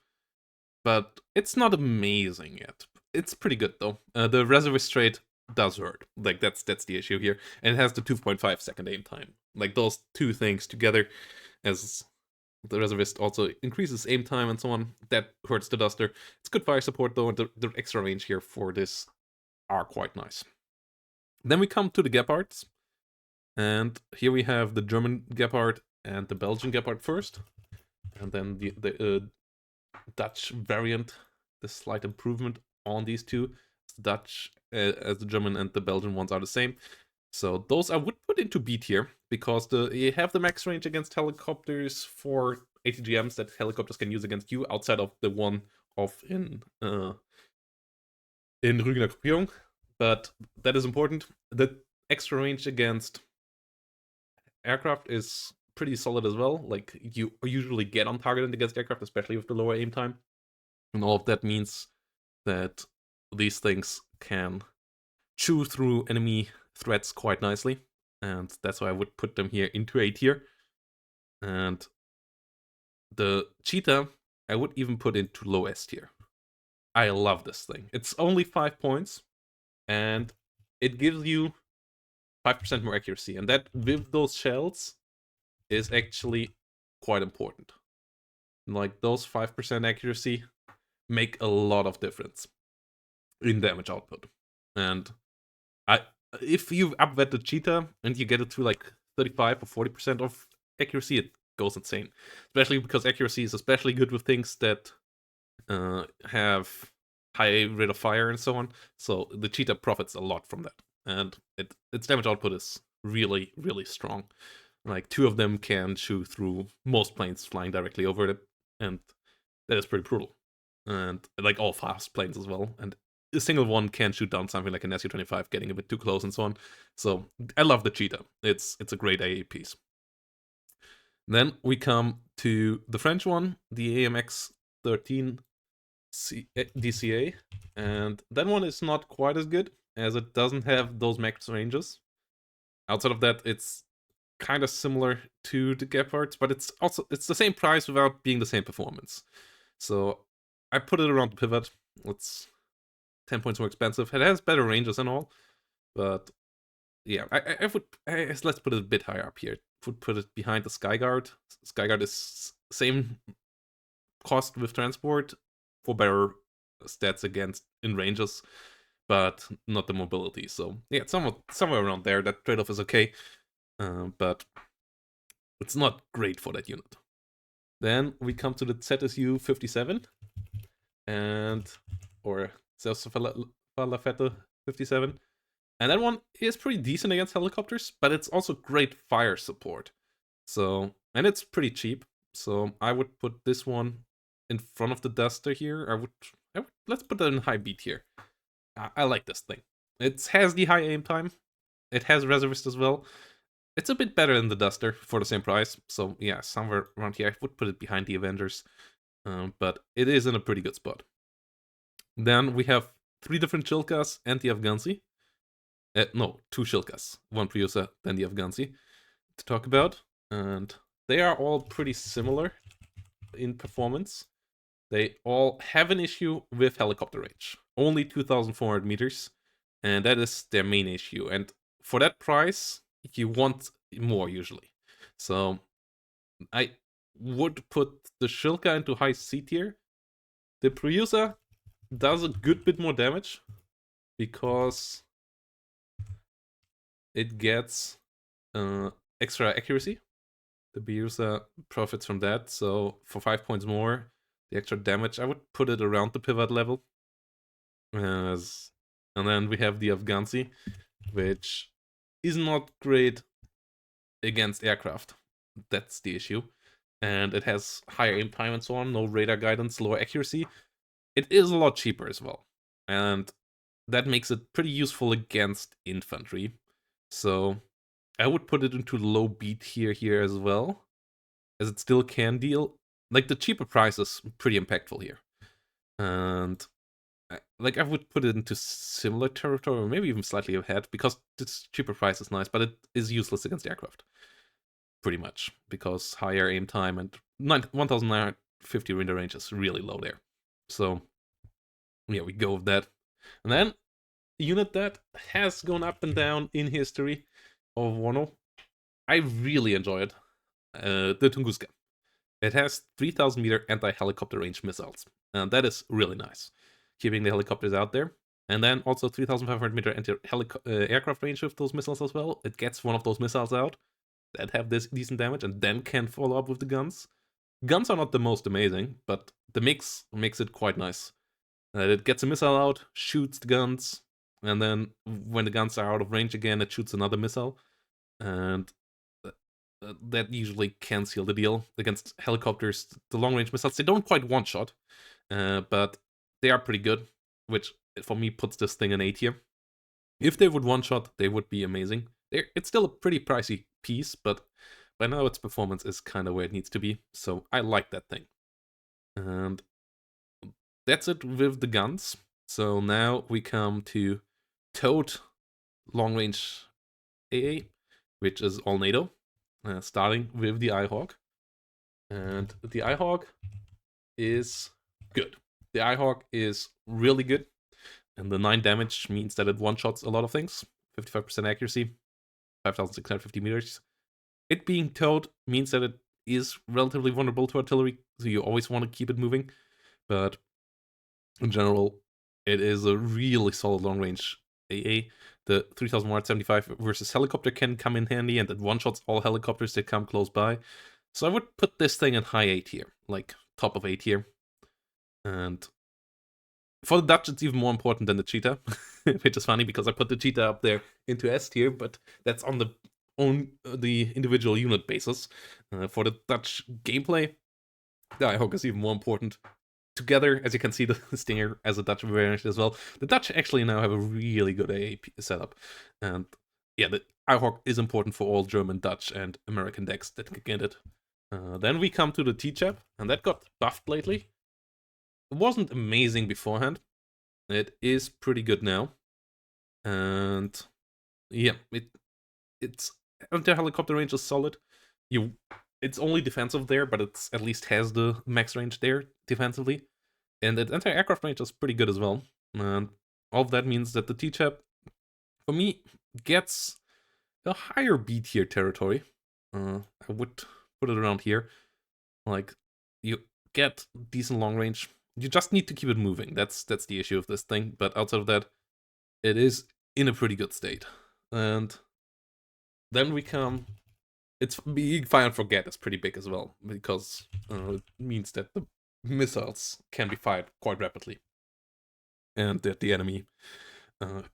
[SPEAKER 1] But it's not amazing yet. It's pretty good though. The reservist rate does hurt. Like that's the issue here. And it has the 2.5 second aim time. Like those two things together, as the reservist also increases aim time and so on, that hurts the Duster. It's good fire support though, and the extra range here for this are quite nice. Then we come to the Gepards, and here we have the German Gepard and the Belgian Gepard first, and then the Dutch variant, the slight improvement on these two. The Dutch, as the German and the Belgian ones are the same. So those I would put into B tier because you have the max range against helicopters for ATGMs that helicopters can use against you outside of the one in Rügener Gruppierung. But that is important. The extra range against aircraft is pretty solid as well. Like you usually get on target against aircraft, especially with the lower aim time. And all of that means that these things can chew through enemy threats quite nicely. And that's why I would put them here into A tier. And the Cheetah, I would even put into low S tier. I love this thing. It's only 5 points, and it gives you 5% more accuracy. And that, with those shells, is actually quite important. Like those 5% accuracy make a lot of difference in damage output. And I if you upvet the cheetah and you get it to like 35 or 40% of accuracy, it goes insane. Especially because accuracy is especially good with things that have high rate of fire and so on. So the cheetah profits a lot from that. And its damage output is really, really strong. Like 2 of them can shoot through most planes flying directly over it, and that is pretty brutal. And like all fast planes as well. And a single one can shoot down something like an Su-25, getting a bit too close and so on. So I love the cheetah. It's a great AA piece. Then we come to the French one, the AMX 13 DCA, and that one is not quite as good as it doesn't have those max ranges. Outside of that, it's kind of similar to the Gepards, but it's the same price without being the same performance. So I put it around the pivot. It's 10 points more expensive. It has better ranges and all, but yeah, I would let's put it a bit higher up here. Would put it behind the Skyguard. Skyguard is same cost with transport for better stats against in ranges, but not the mobility. So yeah, somewhere around there. That trade-off is okay, but it's not great for that unit. Then we come to the ZSU 57 and or Falafetta 57. And that one is pretty decent against helicopters, but it's also great fire support. So, and it's pretty cheap. So I would put this one in front of the Duster here. I would let's put that in high beat here. I like this thing. It has the high aim time. It has reservist as well. It's a bit better than the Duster for the same price. So yeah, somewhere around here. I would put it behind the Avengers. But it is in a pretty good spot. Then we have 3 different Chilkas and the Afghansi. No, 2 Shilkas, 1 Priusa, then the Afghansi to talk about. And they are all pretty similar in performance. They all have an issue with helicopter range. Only 2,400 meters. And that is their main issue. And for that price, you want more usually. So I would put the Shilka into high C tier. The Priusa does a good bit more damage because it gets extra accuracy. The Biusa profits from that, so for 5 points more, the extra damage, I would put it around the pivot level. And then we have the Afghansi, which is not great against aircraft. That's the issue. And it has higher aim time and so on, no radar guidance, lower accuracy. It is a lot cheaper as well. And that makes it pretty useful against infantry. So I would put it into low beat here as well, as it still can deal. Like the cheaper price is pretty impactful here, and I would put it into similar territory, or maybe even slightly ahead, because this cheaper price is nice, but it is useless against aircraft, pretty much, because higher aim time and 1,950 render range is really low there. So yeah, we go with that, and then a unit that has gone up and down in history of WARNO. I really enjoy it. The Tunguska. It has 3,000 meter anti-helicopter range missiles, and that is really nice, keeping the helicopters out there. And then also 3,500 meter anti-aircraft range with those missiles as well. It gets one of those missiles out that have this decent damage, and then can follow up with the guns. Guns are not the most amazing, but the mix makes it quite nice. It gets a missile out, shoots the guns, and then when the guns are out of range again, it shoots another missile. And that usually can seal the deal against helicopters. The long-range missiles, they don't quite one-shot, but they are pretty good, which for me puts this thing in A tier. If they would one-shot, they would be amazing. It's still a pretty pricey piece, but by now its performance is kind of where it needs to be, so I like that thing. And that's it with the guns. So now we come to towed long-range AA, which is all NATO. Starting with the Eyehawk. And the Eyehawk is good. The Eyehawk is really good. And the 9 damage means that it one-shots a lot of things. 55% accuracy, 5,650 meters. It being towed means that it is relatively vulnerable to artillery, so you always want to keep it moving. But in general, it is a really solid long-range AA. The 3175 versus helicopter can come in handy, and it one-shots all helicopters that come close by. So I would put this thing in high A tier, like top of A tier. And for the Dutch, it's even more important than the Cheetah, which is funny because I put the Cheetah up there into S tier, but that's on the individual unit basis. For the Dutch gameplay, the Ihawk is even more important. Together, as you can see, the Stinger as a Dutch variant as well. The Dutch actually now have a really good AA setup, and yeah, the Ihawk is important for all German, Dutch, and American decks that can get it. Then we come to the T-Chap, and that got buffed lately. It wasn't amazing beforehand. It is pretty good now, and yeah, it's the helicopter range is solid. It's only defensive there, but it's at least has the max range there defensively. And the anti-aircraft range is pretty good as well. And all of that means that the T-Chap, for me, gets a higher B tier territory. I would put it around here. Like, you get decent long range. You just need to keep it moving. That's the issue of this thing. But outside of that, it is in a pretty good state. And then we come... It's being fire and forget is pretty big as well, because it means that the missiles can be fired quite rapidly, and that the enemy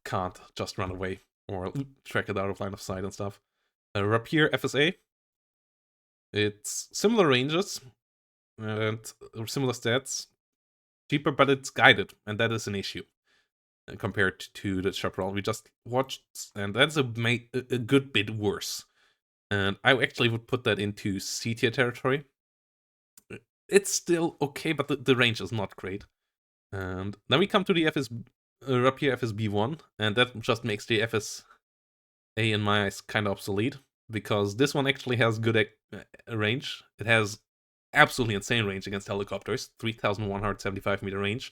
[SPEAKER 1] can't just run away or track it out of line of sight and stuff. Rapier FSA, it's similar ranges and similar stats, cheaper, but it's guided, and that is an issue compared to the Chaparral we just watched, and that's a good bit worse. And I actually would put that into C tier territory. It's still okay, but the range is not great. And then we come to the Rapier FSB1, and that just makes the FSA in my eyes kind of obsolete, because this one actually has good range. It has absolutely insane range against helicopters, 3,175 meter range.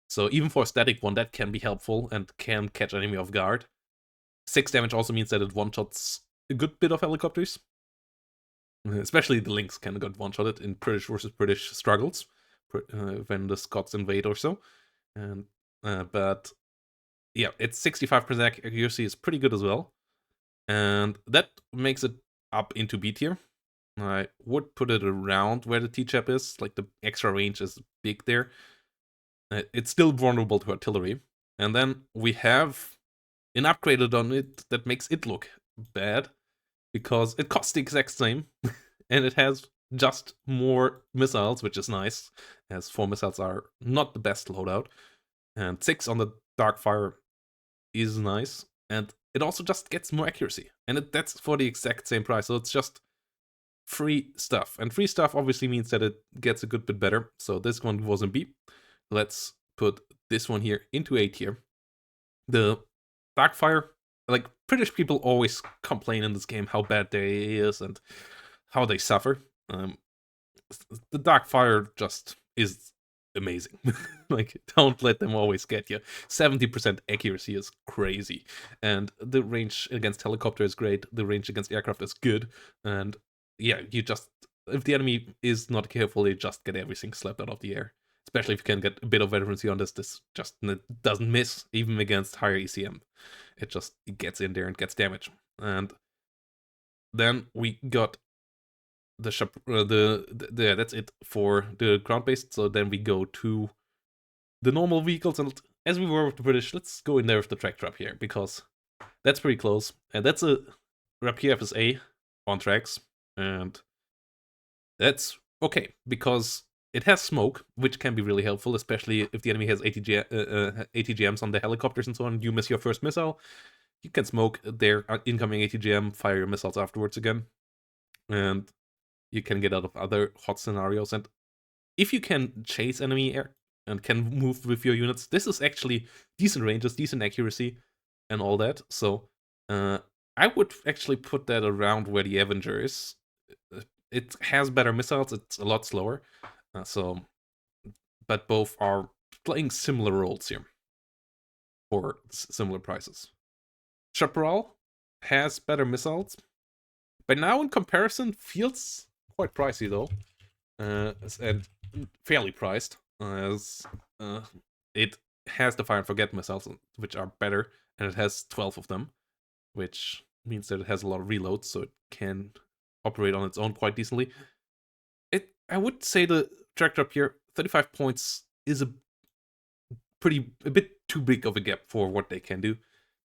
[SPEAKER 1] So even for a static one, that can be helpful and can catch enemy off guard. 6 damage also means that it one-shots a good bit of helicopters. Especially the Lynx can get one-shotted in British versus British struggles when the Scots invade or so. And but yeah, it's 65% accuracy is pretty good as well, and that makes it up into B tier. I would put it around where the T-Chap is, like the extra range is big there. It's still vulnerable to artillery, and then we have an upgraded on it that makes it look bad, because it costs the exact same, and it has just more missiles, which is nice, as 4 missiles are not the best loadout, and 6 on the Darkfire is nice, and it also just gets more accuracy, and that's for the exact same price, so it's just free stuff, and free stuff obviously means that it gets a good bit better. So this one was in B. Let's put this one here into A tier. The Darkfire, like, British people always complain in this game how bad they is and how they suffer. The Darkfire just is amazing. Like, don't let them always get you. 70% accuracy is crazy, and the range against helicopter is great. The range against aircraft is good, and yeah, you just, if the enemy is not careful, they just get everything slapped out of the air. Especially if you can get a bit of veterancy on this just doesn't miss, even against higher ECM. It just gets in there and gets damage. And then we got yeah, that's it for the ground-based. So then we go to the normal vehicles, and as we were with the British, let's go in there with the track trap here, because that's pretty close. And that's a Rapier FSA on tracks, and that's okay, because it has smoke, which can be really helpful, especially if the enemy has ATGMs on the helicopters and so on. You miss your first missile, you can smoke their incoming ATGM, fire your missiles afterwards again, and you can get out of other hot scenarios. And if you can chase enemy air and can move with your units, this is actually decent ranges, decent accuracy, and all that. So I would actually put that around where the Avenger is. It has better missiles, it's a lot slower. But both are playing similar roles here for similar prices. Chaparral has better missiles, but now in comparison feels quite pricey though, and fairly priced, as it has the fire and forget missiles, which are better, and it has 12 of them, which means that it has a lot of reloads, so it can operate on its own quite decently. I would say the tractor up here, 35 points is a bit too big of a gap for what they can do.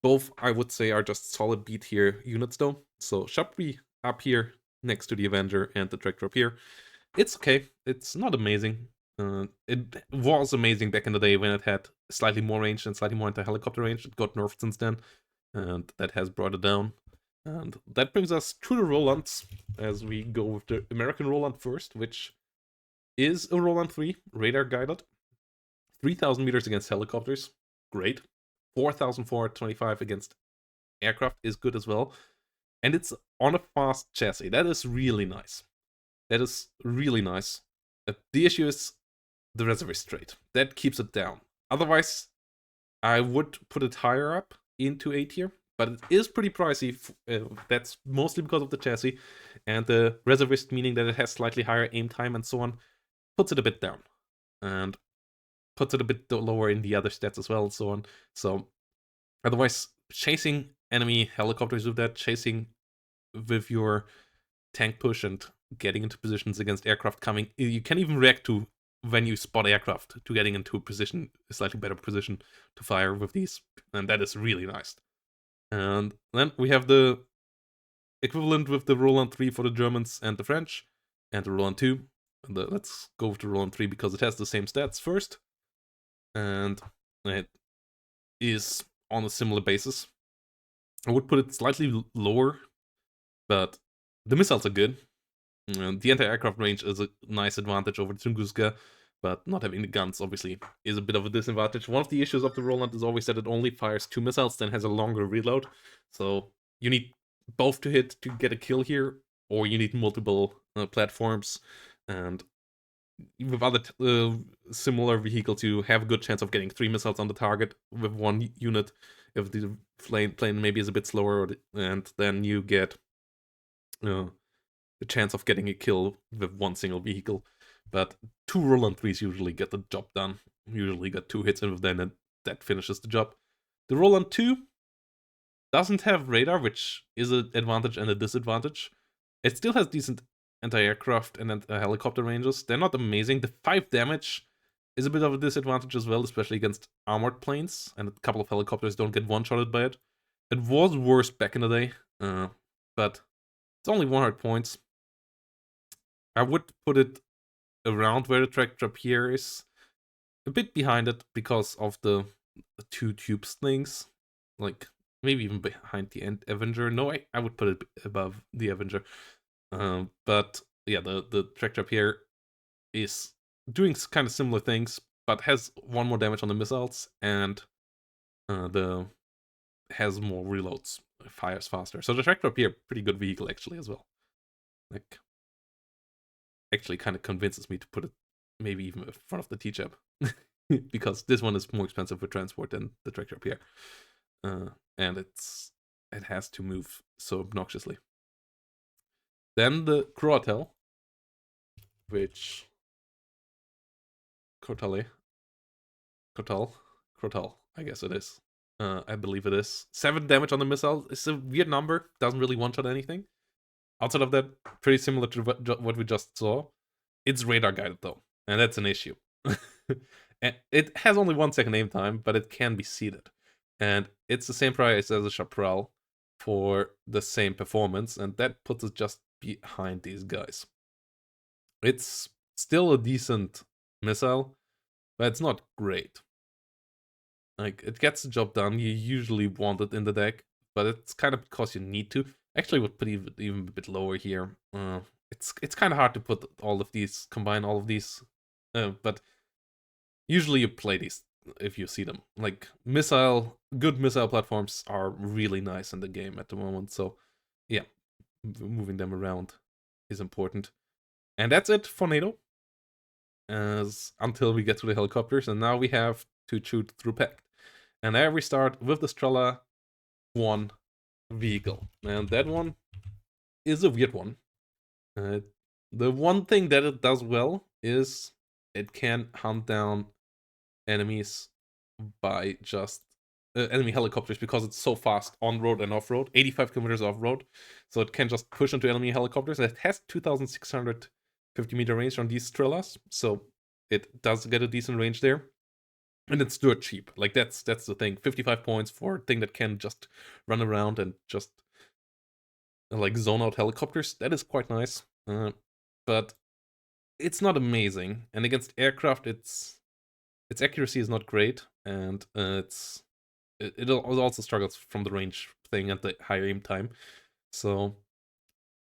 [SPEAKER 1] Both, I would say, are just solid B tier units though. So Sharpie up here next to the Avenger and the tractor up here. It's okay. It's not amazing. It was amazing back in the day when it had slightly more range and slightly more anti-helicopter range. It got nerfed since then, and that has brought it down. And that brings us to the Rolands, as we go with the American Roland first, which is a Roland 3, radar guided. 3,000 meters against helicopters, great. 4,425 against aircraft is good as well. And it's on a fast chassis. That is really nice. That is really nice. The issue is the reservist trait. That keeps it down. Otherwise, I would put it higher up into A tier, but it is pretty pricey. That's mostly because of the chassis, and the reservist, meaning that it has slightly higher aim time and so on, puts it a bit down, and puts it a bit lower in the other stats as well and so on. So otherwise, chasing enemy helicopters with that, chasing with your tank push and getting into positions against aircraft coming, you can even react to when you spot aircraft to getting into a slightly better position to fire with these, and that is really nice. And then we have the equivalent with the Roland 3 for the Germans and the French, and the Roland 2. Let's go with the Roland 3 because it has the same stats first, and it is on a similar basis. I would put it slightly lower, but the missiles are good. The anti-aircraft range is a nice advantage over the Tunguska, but not having the guns, obviously, is a bit of a disadvantage. One of the issues of the Roland is always that it only fires 2 missiles, then has a longer reload. So you need both to hit to get a kill here, or you need multiple platforms. And with other similar vehicles, you have a good chance of getting 3 missiles on the target with one unit if the plane maybe is a bit slower, and then you get the chance of getting a kill with one single vehicle. But 2 Roland 3s usually get the job done. Usually get 2 hits in with them, and that finishes the job. The Roland 2 doesn't have radar, which is an advantage and a disadvantage. It still has decent anti-aircraft and helicopter ranges. They're not amazing. The 5 damage is a bit of a disadvantage as well, especially against armored planes, and a couple of helicopters don't get one-shotted by it. It was worse back in the day, but it's only 100 points. I would put it around where the tractor up here is, a bit behind it because of the 2 tubes things, like maybe even behind the Avenger. No, I would put it above the Avenger. But yeah, the tractor up here is doing kind of similar things, but has 1 more damage on the missiles, and has more reloads, fires faster. So the tractor up here, pretty good vehicle actually as well. Like, actually kind of convinces me to put it maybe even in front of the T-Jab. Because this one is more expensive for transport than the tractor up here. And it has to move so obnoxiously. Then the Croatel, which... Crotal, I guess it is. I believe it is. 7 damage on the missile. It's a weird number. Doesn't really one-shot anything. Outside of that, pretty similar to what we just saw. It's radar guided though, and that's an issue. And it has only 1 second aim time, but it can be seeded. And it's the same price as a Chaparral for the same performance, and that puts it just behind these guys. It's still a decent missile, but it's not great. Like, it gets the job done. You usually want it in the deck, but it's kind of because you need to. Actually, would put even a bit lower here. It's kind of hard to put combine all of these, but usually you play these if you see them. Like, good missile platforms are really nice in the game at the moment. So, yeah, moving them around is important. And that's it for NATO. Until we get to the helicopters, and now we have to shoot through Pact. And there we start with the Strela 1 vehicle. And that one is a weird one. The one thing that it does well is it can hunt down enemies by just enemy helicopters because it's so fast on road and off road, 85 kilometers off road. So it can just push into enemy helicopters. It has 2,650-meter range on these Trillas, so it does get a decent range there. And it's dirt cheap. Like that's the thing. 55 points for a thing that can just run around and just like zone out helicopters. That is quite nice. But it's not amazing. And against aircraft, its accuracy is not great, and it also struggles from the range thing and the higher aim time. So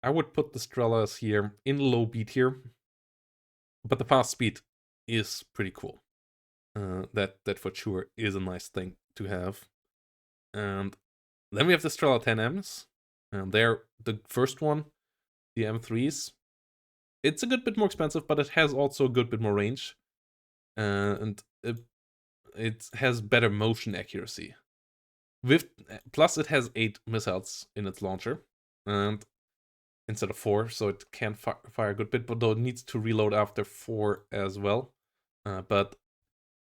[SPEAKER 1] I would put the Strellas here in low B tier, but the fast speed is pretty cool. That for sure is a nice thing to have. And then we have the Strela 10Ms, and they're the first one, the M3s. It's a good bit more expensive, but it has also a good bit more range, and it has better motion accuracy. Plus, it has 8 missiles in its launcher, and instead of 4, so it can fire a good bit, but though it needs to reload after 4 as well. But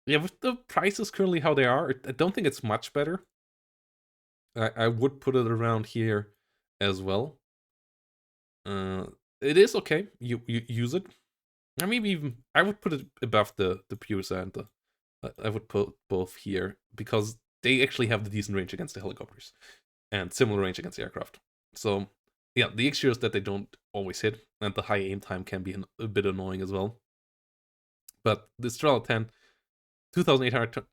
[SPEAKER 1] yeah, with the prices currently how they are, I don't think it's much better. I would put it around here as well. It is okay. You use it. Or maybe even I would put it above the Pursa and the. I would put both here because they actually have the decent range against the helicopters and similar range against the aircraft. So yeah, the issue is that they don't always hit, and the high aim time can be a bit annoying as well. But the Strela 10, 2,800,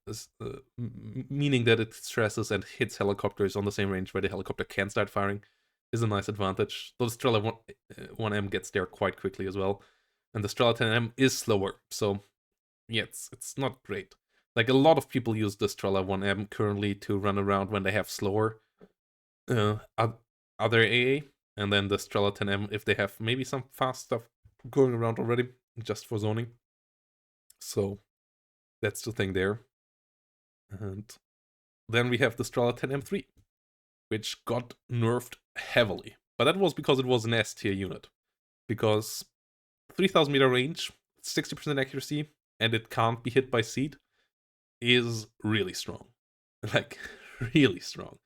[SPEAKER 1] meaning that it stresses and hits helicopters on the same range where the helicopter can start firing, is a nice advantage. Though the Strela 1M gets there quite quickly as well. And the Strela 10M is slower, so yeah, it's not great. Like a lot of people use the Strela 1M currently to run around when they have slower other AA, and then the Strela 10M if they have maybe some fast stuff going around already, just for zoning. So that's the thing there. And then we have the Strela 10M3, which got nerfed heavily. But that was because it was an S tier unit. Because 3,000 meter range, 60% accuracy, and it can't be hit by seed is really strong. Like, really strong.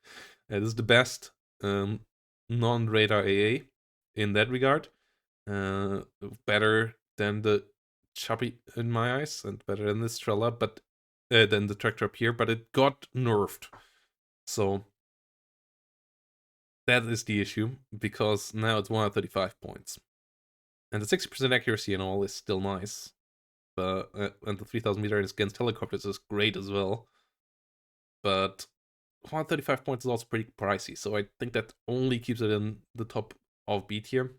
[SPEAKER 1] It is the best non-radar AA in that regard. Better than the Chubby in my eyes, and better than the Strela, but than the Tractor up here, but it got nerfed. So that is the issue, because now it's 135 points. And the 60% accuracy and all is still nice. But and the 3,000 meter against helicopters is great as well. But 135 points is also pretty pricey, so I think that only keeps it in the top of B tier.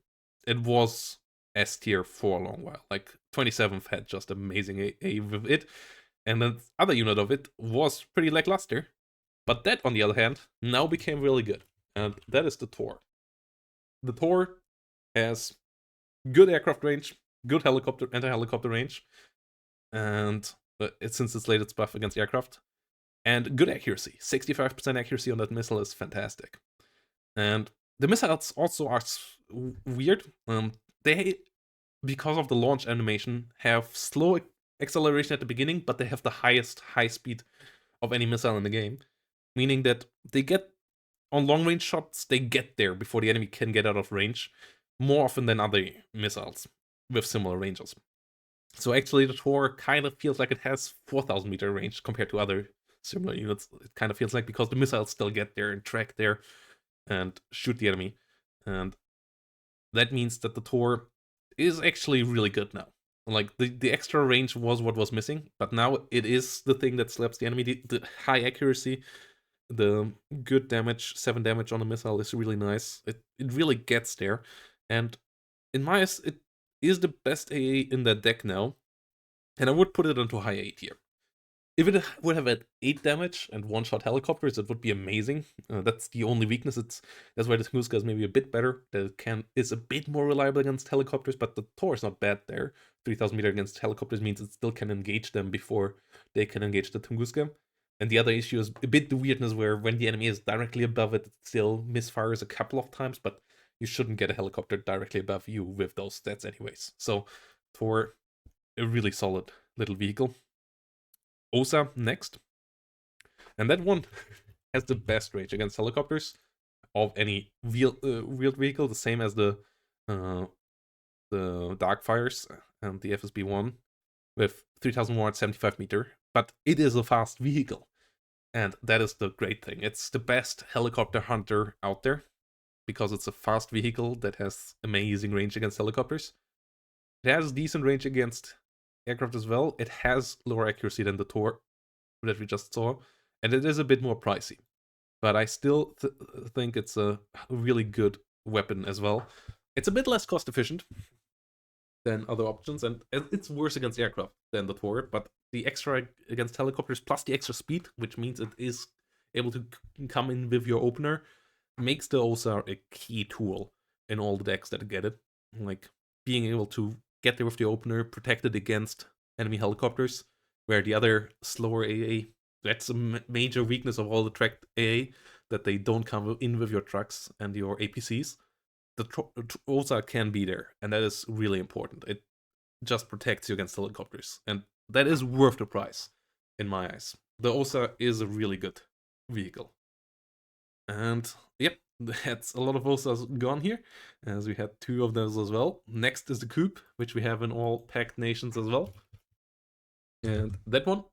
[SPEAKER 1] It was S tier for a long while. Like 27th had just amazing AA with it, and the other unit of it was pretty lackluster. But that, on the other hand, now became really good, and that is the Tor. The Tor has good aircraft range, good anti-helicopter range, and since its latest buff against aircraft, and good accuracy. 65% accuracy on that missile is fantastic. And the missiles also are weird. They, because of the launch animation, have slow acceleration at the beginning, but they have the highest high speed of any missile in the game. Meaning that they get, on long range shots, they get there before the enemy can get out of range, more often than other missiles with similar ranges. So actually the Tor kind of feels like it has 4,000 meter range compared to other similar units. It kind of feels like, because the missiles still get there and track there and shoot the enemy. And that means that the Tor is actually really good now. Like, the extra range was what was missing, but now it is the thing that slaps the enemy. The high accuracy, the good damage, 7 damage on a missile is really nice. It really gets there. And in my eyes, it is the best AA in that deck now. And I would put it into high A tier. If it would have had 8 damage and one-shot helicopters, it would be amazing. That's the only weakness. That's why the Tunguska is maybe a bit better. That it is a bit more reliable against helicopters, but the Tor is not bad there. 3,000 meter against helicopters means it still can engage them before they can engage the Tunguska. And the other issue is a bit the weirdness where when the enemy is directly above it, it still misfires a couple of times, but you shouldn't get a helicopter directly above you with those stats anyways. So Tor, a really solid little vehicle. Osa next. And that one has the best range against helicopters of any wheeled vehicle, the same as the Darkfires and the FSB-1 with 3,175 meter. But it is a fast vehicle. And that is the great thing. It's the best helicopter hunter out there because it's a fast vehicle that has amazing range against helicopters. It has decent range against aircraft as well. It has lower accuracy than the Tor that we just saw, and it is a bit more pricey. But I still think it's a really good weapon as well. It's a bit less cost efficient than other options, and it's worse against aircraft than the Tor, but the extra against helicopters plus the extra speed, which means it is able to come in with your opener, makes the OSAR a key tool in all the decks that get it. Like being able to get there with the opener, protected against enemy helicopters, where the other slower AA, that's a major weakness of all the tracked AA, that they don't come in with your trucks and your APCs. The OSA can be there, and that is really important. It just protects you against helicopters, and that is worth the price, in my eyes. The OSA is a really good vehicle. And yep, that's a lot of OSAs gone here, as we had 2 of those as well. Next is the Coupe, which we have in all packed nations as well. And that one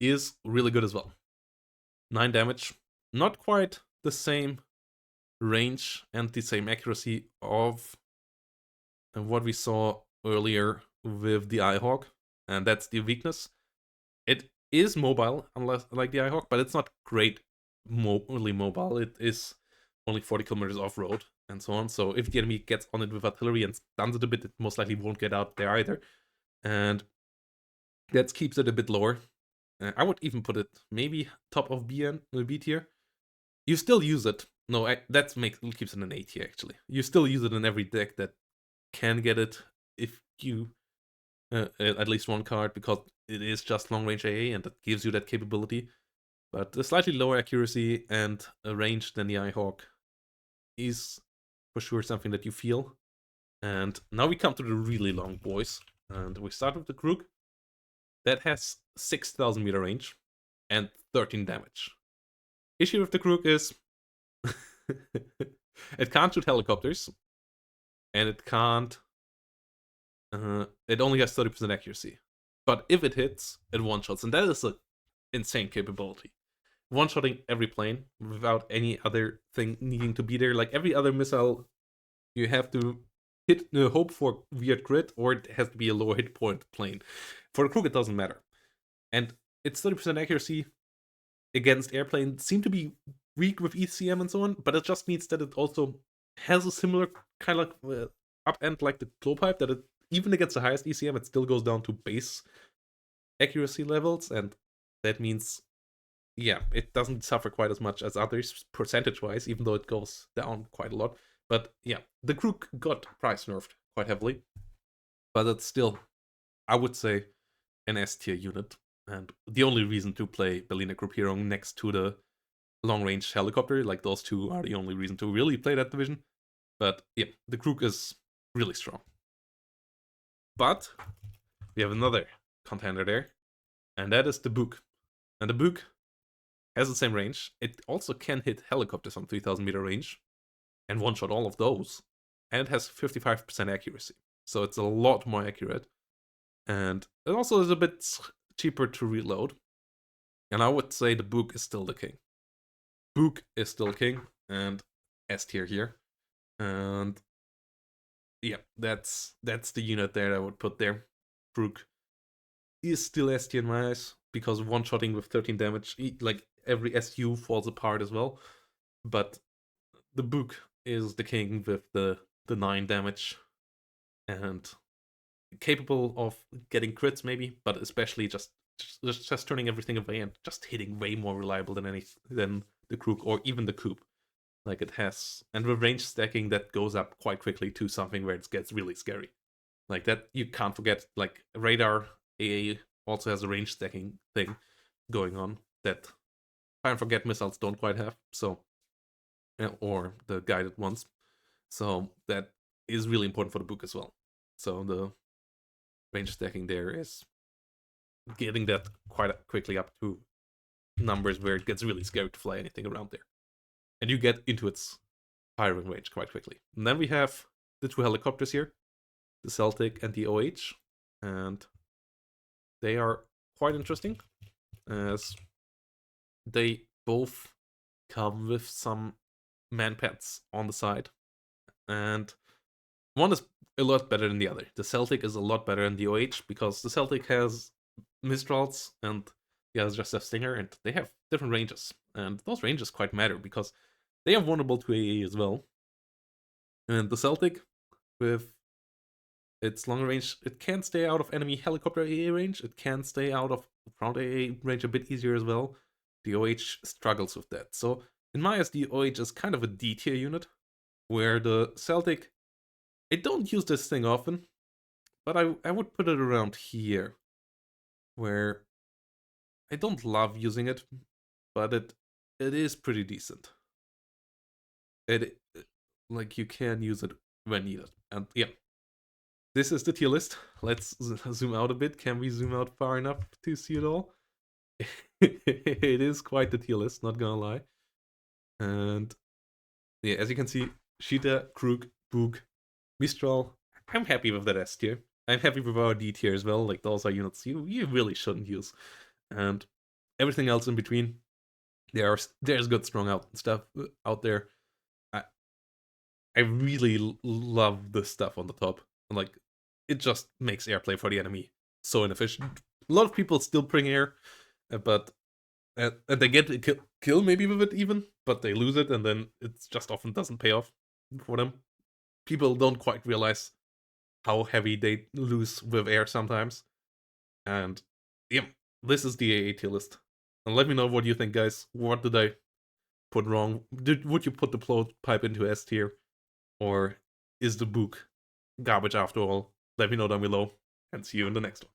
[SPEAKER 1] is really good as well. 9 damage, not quite the same range and the same accuracy of what we saw earlier with the Eyehawk, and that's the weakness. It is mobile, unless like the Eyehawk, but it's not great really mobile. It is only 40 kilometers off-road and so on, so if the enemy gets on it with artillery and stuns it a bit, it most likely won't get out there either, and that keeps it a bit lower. I would even put it maybe top of B tier. You still use it. No, that keeps it an A tier, actually. You still use it in every deck that can get it if you at least one card, because it is just long range AA and that gives you that capability. But a slightly lower accuracy and a range than the Eyehawk is for sure something that you feel. And now we come to the really long boys, and we start with the Krug. That has 6,000 meter range and 13 damage. Issue with the Krug is it can't shoot helicopters, and it can't. It only has 30% accuracy. But if it hits, it one-shots, and that is an insane capability. One-shotting every plane without any other thing needing to be there. Like every other missile, you have to hope for weird crit, or it has to be a low hit point plane. For the Krug, it doesn't matter. And its 30% accuracy against airplanes seem to be weak with ECM and so on, but it just means that it also has a similar kind of up end like the Glowpipe, that it, even against the highest ECM, it still goes down to base accuracy levels, and that means, yeah, it doesn't suffer quite as much as others percentage-wise, even though it goes down quite a lot. But yeah, the Krug got price nerfed quite heavily, but it's still, I would say, an S tier unit, and the only reason to play Berliner Gruppierung next to the long-range helicopter, like those two are the only reason to really play that division. But yeah, the Krug is really strong. But we have another contender there, and that is the Buk. And the Buk has the same range. It also can hit helicopters on 3,000 meter range and one-shot all of those. And it has 55% accuracy. So it's a lot more accurate. And it also is a bit cheaper to reload. And I would say the Buk is still the king. Buk is still king, and S tier here. And yeah, that's the unit there that I would put there. Buk is still S tier in my eyes, because one-shotting with 13 damage, like every SU falls apart as well. But the Buk is the king with the 9 damage, and capable of getting crits maybe, but especially just turning everything away and just hitting way more reliable than the Krug or even the Coupe. Like it has, and with range stacking that goes up quite quickly to something where it gets really scary. Like that you can't forget. Like radar AA also has a range stacking thing going on that Fire and Forget missiles don't quite have. So, or the guided ones. So that is really important for the book as well. So the range stacking there is getting that quite quickly up to numbers where it gets really scary to fly anything around there. And you get into its firing range quite quickly. And then we have the two helicopters here, the Celtic and the OH. And they are quite interesting, as they both come with some Manpads on the side. And one is a lot better than the other. The Celtic is a lot better than the OH, because the Celtic has Mistrals and the others just have Stinger, and they have different ranges. And those ranges quite matter, because they are vulnerable to AA as well. And the Celtic, with its long range, it can stay out of enemy helicopter AA range. It can stay out of ground AA range a bit easier as well. The OH struggles with that. So in my eyes, the OH is kind of a D tier unit, where the Celtic, I don't use this thing often, but I would put it around here, where I don't love using it, but it is pretty decent. It like, you can use it when needed. And yeah, this is the tier list. Let's zoom out a bit. Can we zoom out far enough to see it all? It is quite the tier list, not gonna lie. And yeah, as you can see, Sheeta, Krug, Boog, Mistral. I'm happy with that S tier. I'm happy with our D tier as well. Like, those are units you really shouldn't use. And everything else in between, there's good strong out stuff out there. I really love the stuff on the top. Like, it just makes airplay for the enemy so inefficient. A lot of people still bring air, but and they get a kill maybe with it even, but they lose it, and then it just often doesn't pay off for them. People don't quite realize how heavy they lose with air sometimes. And yeah, this is the AA tier list. And let me know what you think, guys. What did I put wrong? Would you put the float pipe into S tier? Or is the book garbage after all? Let me know down below, and see you in the next one.